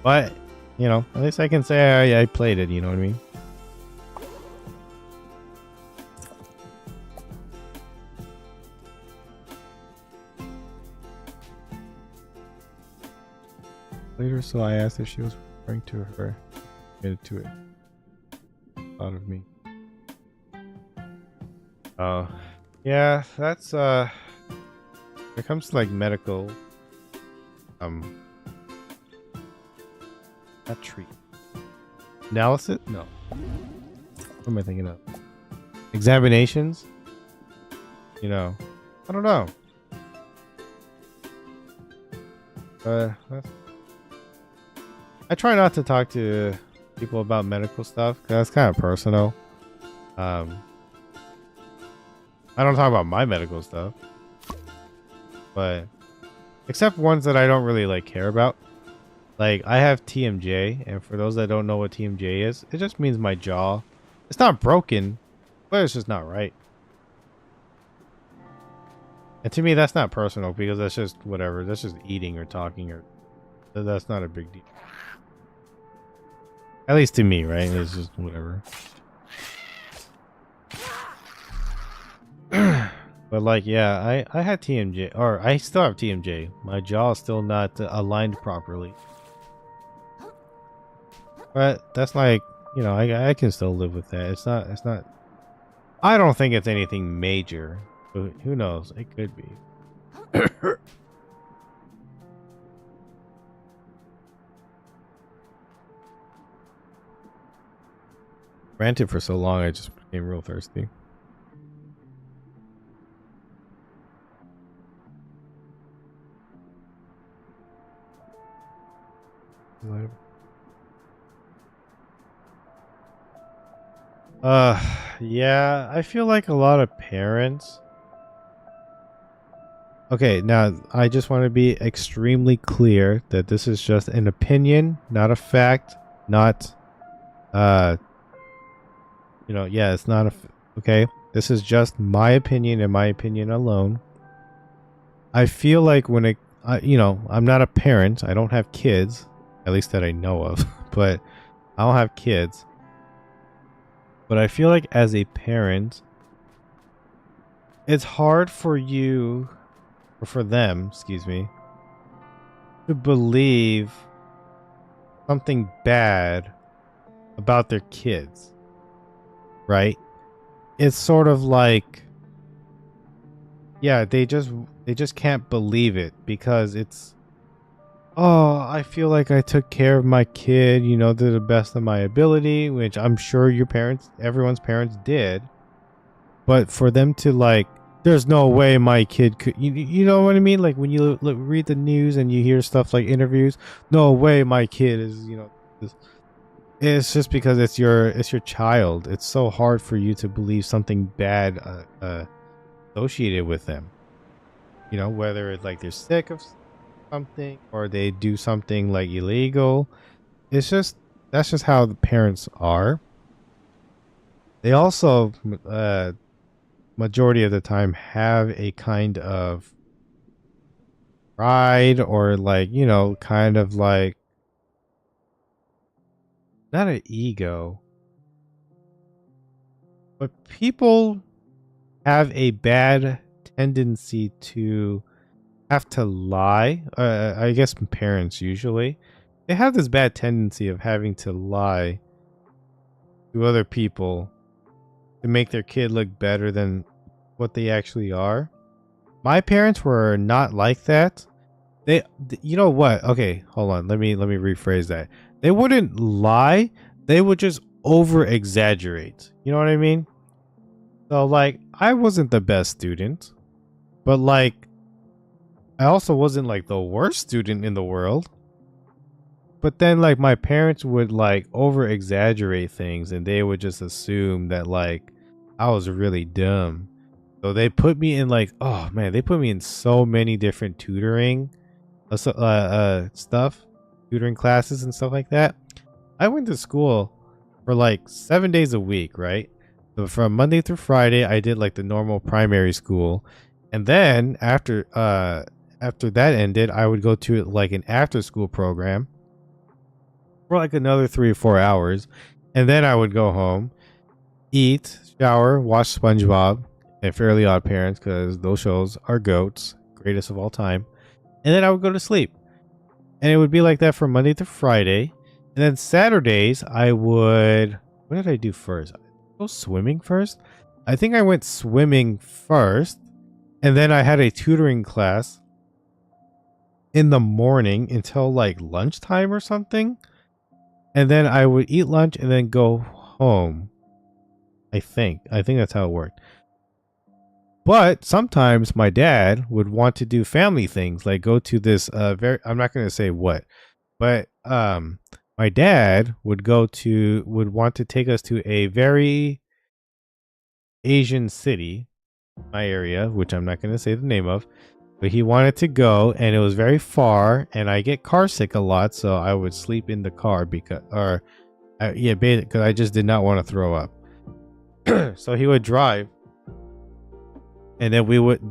But, you know, at least I can say I played it, you know what I mean? Later, so I asked if she was referring to her. Admitted to it. Thought of me. Oh. Yeah, that's, when it comes to, like, medical, not treat. Analysis? No. What am I thinking of? Examinations? You know, I don't know. I try not to talk to people about medical stuff because that's kind of personal. I don't talk about my medical stuff, but except ones that I don't really like care about. Like I have TMJ, and for those that don't know what TMJ is, it just means my jaw. It's not broken, but it's just not right. And to me, that's not personal because that's just whatever. That's just eating or talking, or that's not a big deal. At least to me, right? It's just whatever. But like, yeah, I had TMJ, or I still have TMJ. My jaw is still not aligned properly. But that's like, you know, I can still live with that. It's not I don't think it's anything major. But who knows? It could be. Ranted for so long, I just became real thirsty. Yeah, I feel like a lot of parents. Okay, now I just want to be extremely clear that this is just an opinion, not a fact, not yeah, it's not okay. This is just my opinion and my opinion alone. I feel like when I'm not a parent. I don't have kids, at least that I know of, but I don't have kids. But I feel like as a parent, it's hard for you, or for them, excuse me, to believe something bad about their kids, right? It's sort of like, yeah, they just can't believe it because it's, oh, I feel like I took care of my kid, to the best of my ability, which I'm sure everyone's parents did. But for them to like, there's no way my kid could, you know what I mean? Like when you read the news and you hear stuff like interviews, no way my kid is, this. It's just because it's your child. It's so hard for you to believe something bad associated with them. Whether it's like they're sick of something or they do something like illegal. That's just how the parents are. They also majority of the time have a kind of pride or like, kind of like not an ego, but people have a bad tendency to have to lie. I guess parents usually they have this bad tendency of having to lie to other people to make their kid look better than what they actually are. My parents were not like that. You know what? Okay, hold on. Let me rephrase that. They wouldn't lie. They would just over exaggerate. You know what I mean? So like, I wasn't the best student, but like, I also wasn't like the worst student in the world. But then like my parents would like over exaggerate things and they would just assume that like I was really dumb. So they put me in like, oh man, they put me in so many different tutoring stuff, tutoring classes and stuff like that. I went to school for like 7 days a week, right? So from Monday through Friday, I did like the normal primary school. And then after that ended, I would go to like an after school program for like another 3 or 4 hours. And then I would go home, eat, shower, watch SpongeBob and Fairly Odd Parents because those shows are goats, greatest of all time. And then I would go to sleep. And it would be like that from Monday to Friday. And then Saturdays, I would... What did I do first? Go swimming first? I think I went swimming first. And then I had a tutoring class in the morning until like lunchtime or something. And then I would eat lunch and then go home. I think that's how it worked. But sometimes my dad would want to do family things, like go to this I'm not going to say what, but my dad would want to take us to a very Asian city, my area, which I'm not going to say the name of, but he wanted to go and it was very far and I get car sick a lot, so I would sleep in the car because I just did not want to throw up. So he would drive. And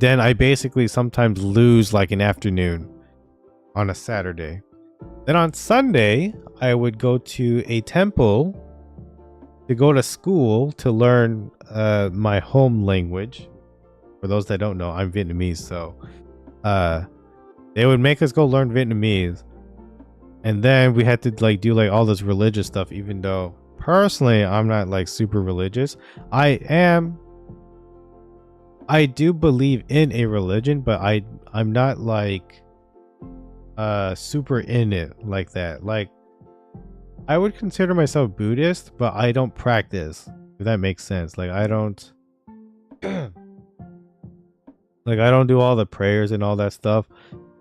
then I basically sometimes lose like an afternoon on a Saturday. Then on Sunday, I would go to a temple to go to school to learn my home language. For those that don't know, I'm Vietnamese, so they would make us go learn Vietnamese. And then we had to like do like all this religious stuff, even though personally I'm not like super religious. I am I do believe in a religion, but I'm not like super in it like that. Like I would consider myself Buddhist, but I don't practice. If that makes sense. Like I don't like I don't do all the prayers and all that stuff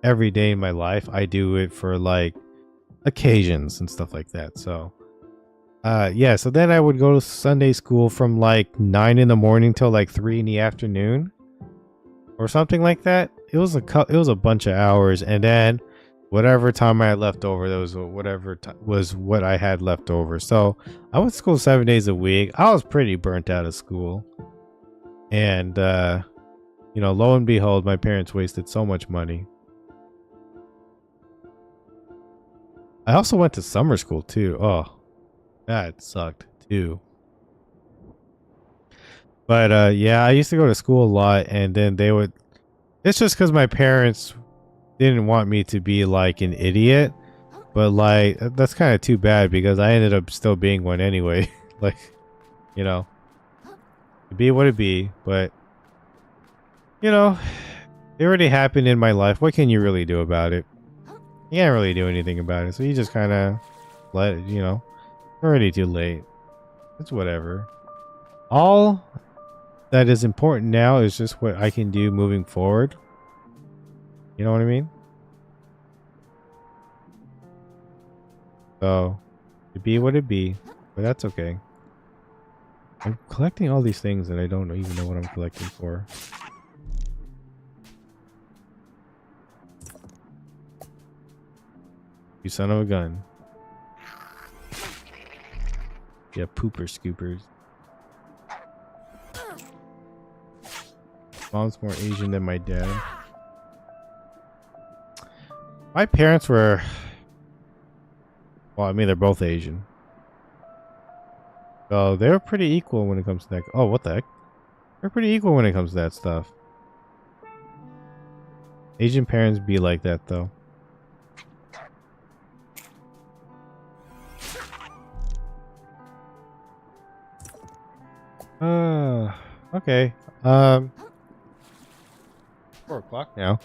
every day in my life. I do it for like occasions and stuff like that. So yeah, so then I would go to Sunday school from like 9 in the morning till like 3 in the afternoon or something like that. It was a bunch of hours, and then whatever time I had left over, that was was what I had left over. So I went to school 7 days a week. I was pretty burnt out of school, and you know, lo and behold, my parents wasted so much money. I also went to summer school too. Oh, that sucked too. But yeah, I used to go to school a lot, and then they would. It's just because my parents didn't want me to be like an idiot, but like that's kind of too bad because I ended up still being one anyway. Like, you know, it be what it be. But you know, it already happened in my life. What can you really do about it? You can't really do anything about it. So you just kind of let it. You know, already too late. It's whatever. All that is important now is just what I can do moving forward. You know what I mean? So, it be what it be, but that's okay. I'm collecting all these things and I don't even know what I'm collecting for. You son of a gun. Yeah, pooper scoopers. Mom's more Asian than my dad. My parents were... Well, I mean, they're both Asian. So, they're pretty equal when it comes to that. Oh, what the heck? They're pretty equal when it comes to that stuff. Asian parents be like that, though. Okay. 4 o'clock now.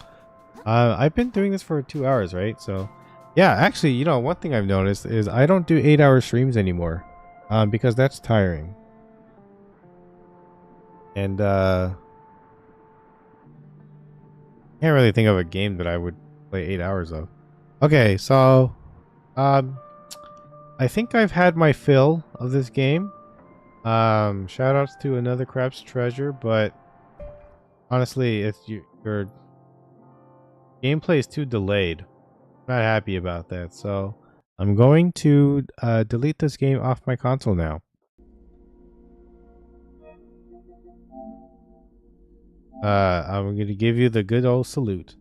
I've been doing this for 2 hours, right? So, yeah, actually, you know, one thing I've noticed is I don't do 8-hour streams anymore. Because that's tiring. And, can't really think of a game that I would play 8 hours of. Okay, so, I think I've had my fill of this game. Shout outs to Another Crab's Treasure, but honestly, it's your gameplay is too delayed. I'm not happy about that, so I'm going to delete this game off my console now. I'm going to give you the good old salute.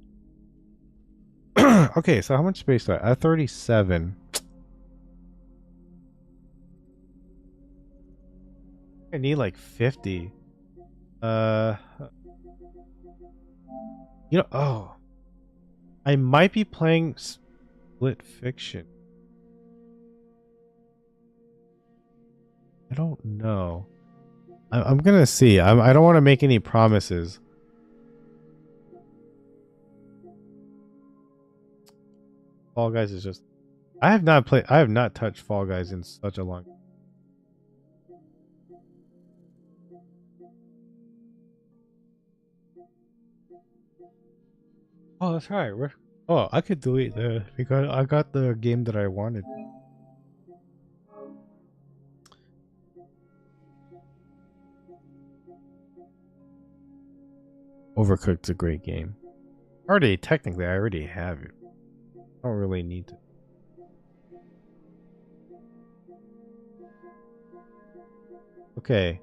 Okay, so how much space do I have? 37. I need like 50. You know, oh. I might be playing Split Fiction. I don't know. I'm gonna see. I don't want to make any promises. Fall Guys is just... I have not touched Fall Guys in such a long... Oh, that's right. Oh, I could delete that because I got the game that I wanted. Overcooked's a great game. Technically, I already have it. I don't really need to. Okay.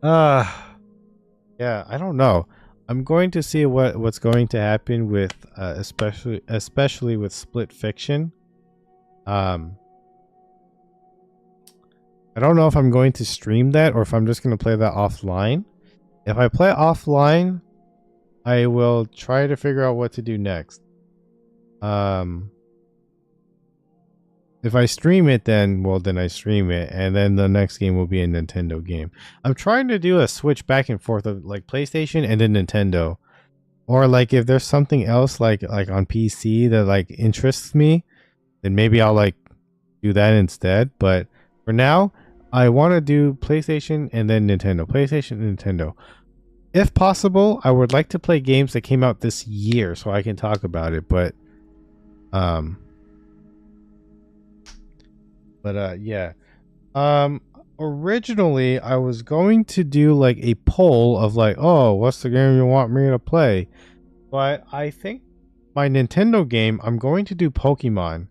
Yeah, I don't know. I'm going to see what's going to happen with especially with Split Fiction. I don't know if I'm going to stream that or if I'm just going to play that offline. If I play offline, I will try to figure out what to do next. if I stream it, then well, then I stream it, and then the next game will be a Nintendo game. I'm trying to do a switch back and forth of like PlayStation and then Nintendo, or like if there's something else like on PC that like interests me, then maybe I'll like do that instead. But for now, I want to do PlayStation and then Nintendo, PlayStation and Nintendo. If possible, I would like to play games that came out this year so I can talk about it. Um, yeah. Originally I was going to do like a poll of like, oh, what's the game you want me to play? But I think my Nintendo game, I'm going to do Pokemon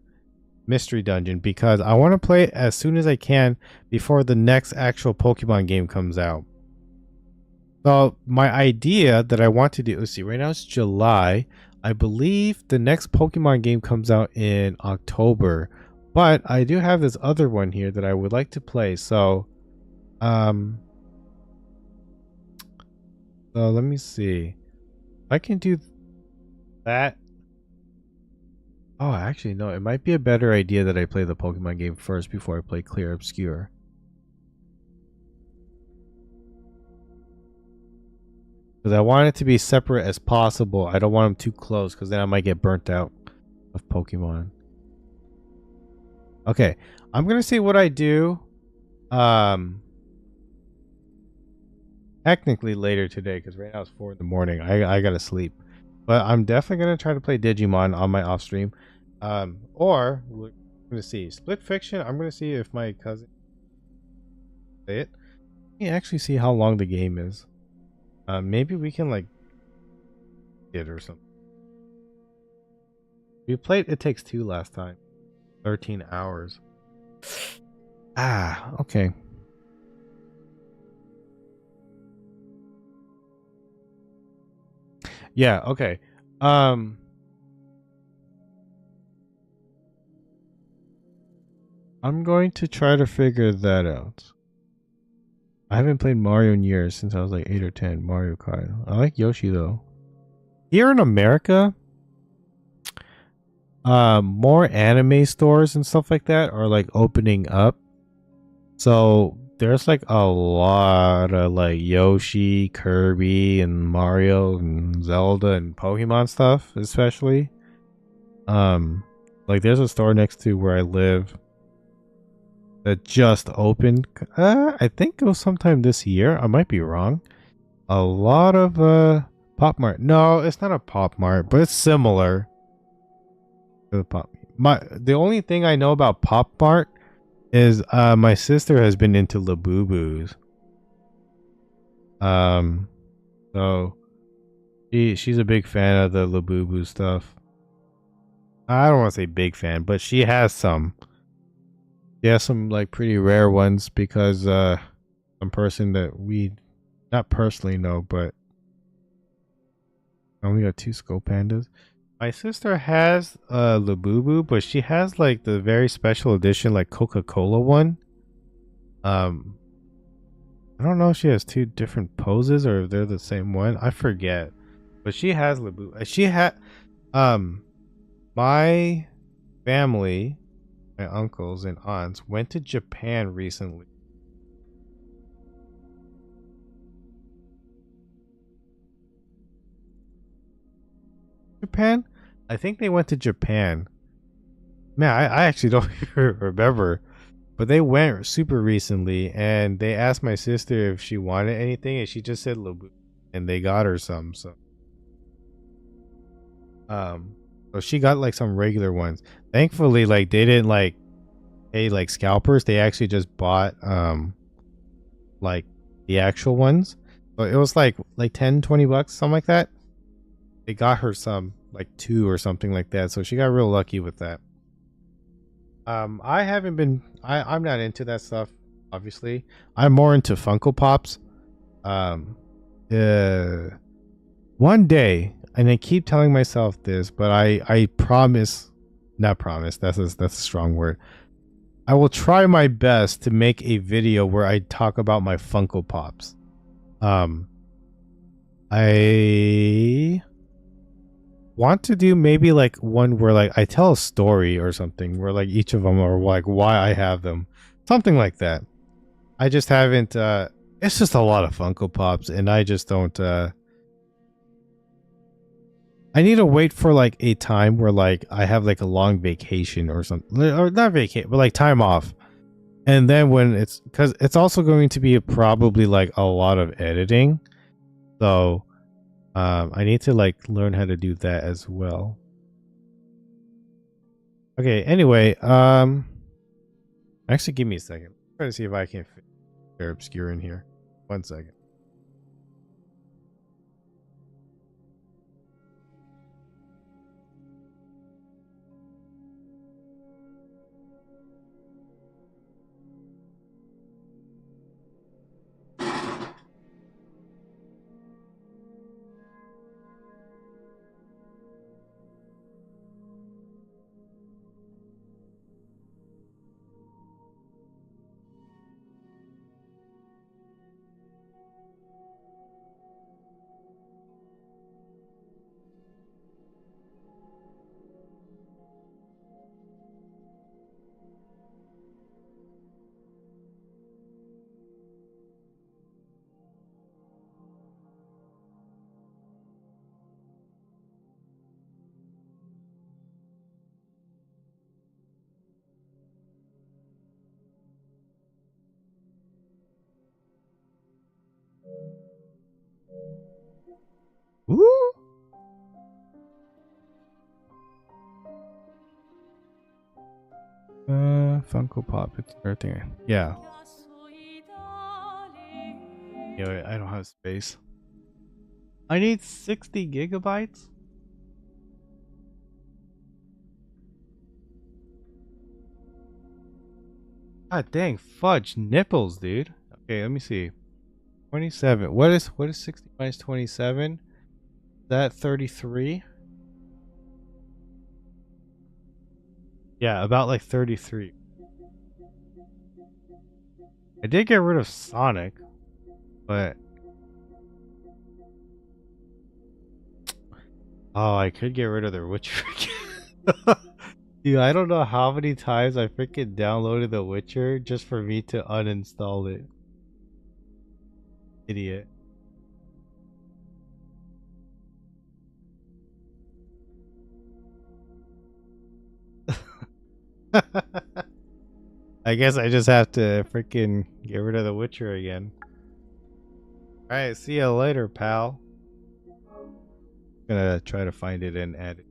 Mystery Dungeon because I want to play it as soon as I can before the next actual Pokemon game comes out. So my idea that I want to do, let's see, right now it's July. I believe the next Pokemon game comes out in October, but I do have this other one here that I would like to play. So let me see. I can do that. Oh, actually, no. It might be a better idea that I play the Pokemon game first before I play Clear Obscure. Because I want it to be separate as possible. I don't want them too close because then I might get burnt out of Pokemon. Okay, I'm going to see what I do. Technically later today because right now it's 4 in the morning. I got to sleep. But I'm definitely going to try to play Digimon on my off stream. Or, we're going to see. Split Fiction, I'm going to see if my cousin play it. Let me actually see how long the game is. Maybe we can, like, it or something. We played It Takes Two last time. 13 hours. Ah, okay. Yeah, okay. I'm going to try to figure that out. I haven't played Mario in years since I was like 8 or 10. Mario Kart. I like Yoshi though. Here in America, more anime stores and stuff like that are like opening up. So there's like a lot of like Yoshi, Kirby, and Mario and Zelda and Pokemon stuff, especially. Like there's a store next to where I live that just opened. I think it was sometime this year. I might be wrong. A lot of Pop Mart. No, it's not a Pop Mart, but it's similar to the Pop. The only thing I know about Pop Mart is my sister has been into Labubus. So she's a big fan of the Labubu stuff. I don't want to say big fan, but she has some. She has some like pretty rare ones because some person that we not personally know, but I only got 2 Skull Pandas. My sister has Labubu, but she has like the very special edition like Coca-Cola one. I don't know if she has 2 different poses or if they're the same one. I forget. But she has Labubu. She had my family, my uncles and aunts went to Japan recently. Japan? I think they went to Japan. Man, I actually don't remember. But they went super recently and they asked my sister if she wanted anything and she just said Labu and they got her some. So she got like some regular ones. Thankfully, like they didn't like pay like scalpers. They actually just bought like the actual ones. So it was like 10, 20 bucks, something like that. They got her some like 2 or something like that. So she got real lucky with that. I haven't been I'm not into that stuff, obviously. I'm more into Funko Pops. One day, and I keep telling myself this, but I promise, not promise, that's a strong word. I will try my best to make a video where I talk about my Funko Pops. I want to do maybe like one where like I tell a story or something where like each of them are like why I have them. Something like that. I just haven't it's just a lot of Funko Pops and I just don't I need to wait for like a time where like I have like a long vacation or something, or not vacation, but like time off. And then when it's because it's also going to be probably like a lot of editing. So I need to like learn how to do that as well. Okay, anyway, actually give me a second. Try to see if I can fit Air Obscure in here. 1 second. Woo! Funko Pop, it's right there. Yeah. Yeah, wait, I don't have space. I need 60 gigabytes? God dang, fudge nipples, dude. Okay, let me see. 27. What is 60 minus 27? Is that 33? Yeah, about like 33. I did get rid of Sonic, but oh, I could get rid of the Witcher again. Dude, I don't know how many times I freaking downloaded The Witcher just for me to uninstall it. Idiot. I guess I just have to freaking get rid of The Witcher again. Alright, see ya later, pal. Gonna try to find it and add it.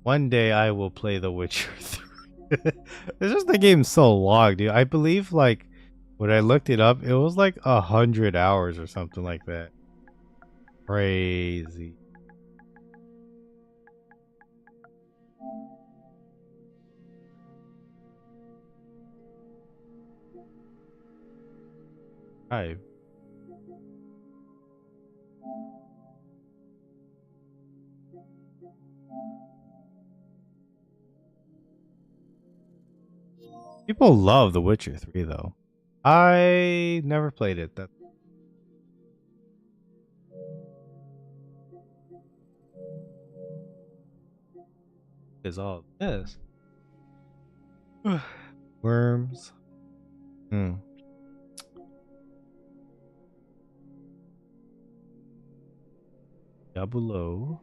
One day I will play The Witcher 3. It's just the game's so long, dude. I believe like when I looked it up, it was like 100 hours or something like that. Crazy. Hi. People love The Witcher 3 though. I never played it. That is all this. Worms. Hmm. Double O.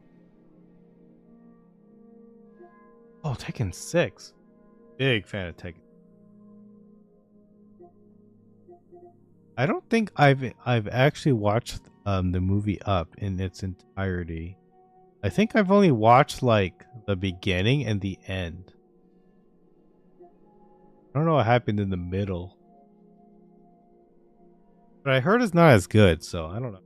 Oh, Tekken 6. Big fan of Tekken. I don't think I've actually watched the movie Up in its entirety. I think I've only watched like the beginning and the end. I don't know what happened in the middle. But I heard it's not as good, so I don't know.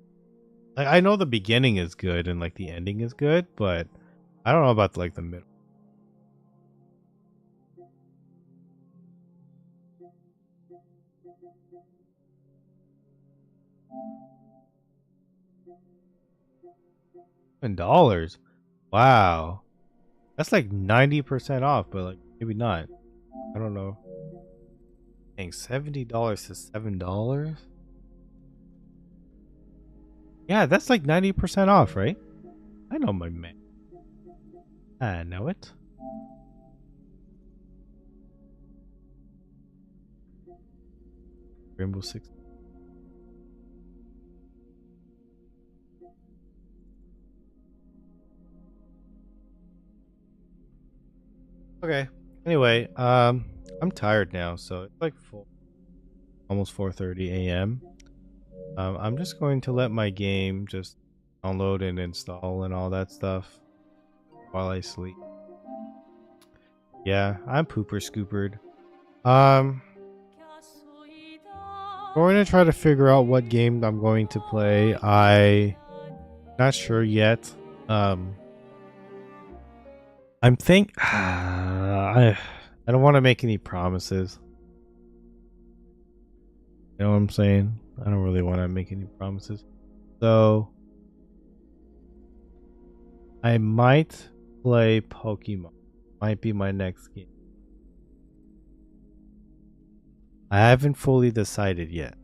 Like I know the beginning is good and like the ending is good, but I don't know about like the middle. $7. Wow. That's like 90% off, but like maybe not. I don't know. Dang, $70 to $7? Yeah, that's like 90% off, right? I know my man. I know it. Rainbow Six. Okay. Anyway, I'm tired now, so it's like almost 4:30 a.m. I'm just going to let my game just download and install and all that stuff while I sleep. Yeah, I'm pooper scoopered. Um, going to try to figure out what game I'm going to play. I not sure yet. Um, I don't want to make any promises. You know what I'm saying? I don't really want to make any promises. So I might play Pokemon. Might be my next game. I haven't fully decided yet.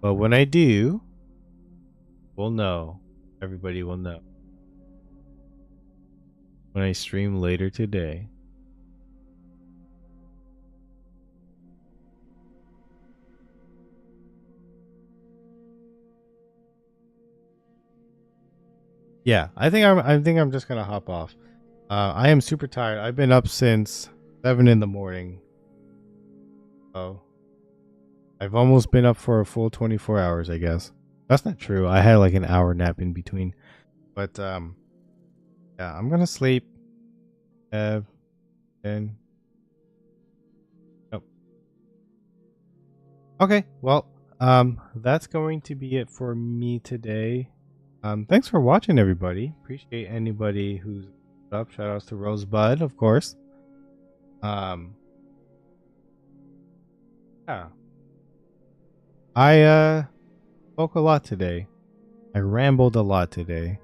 But when I do, we'll know. Everybody will know. When I stream later today. Yeah, I think I'm just gonna hop off. I am super tired. I've been up since 7 in the morning. Oh. I've almost been up for a full 24 hours, I guess. That's not true. I had like an hour nap in between. But yeah, I'm gonna sleep. And oh. Okay, well, that's going to be it for me today. Thanks for watching, everybody. Appreciate anybody who's up. Shout outs to Rosebud, of course. Yeah. I spoke a lot today. I rambled a lot today.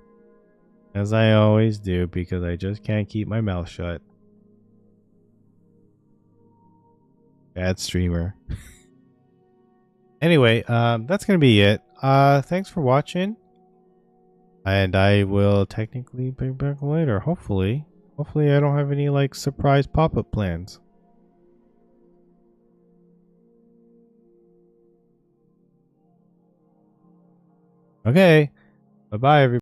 As I always do, because I just can't keep my mouth shut. Bad streamer. Anyway, that's gonna be it. Thanks for watching. And I will technically be back later, hopefully. Hopefully I don't have any like surprise pop-up plans. Okay. Bye-bye, everybody.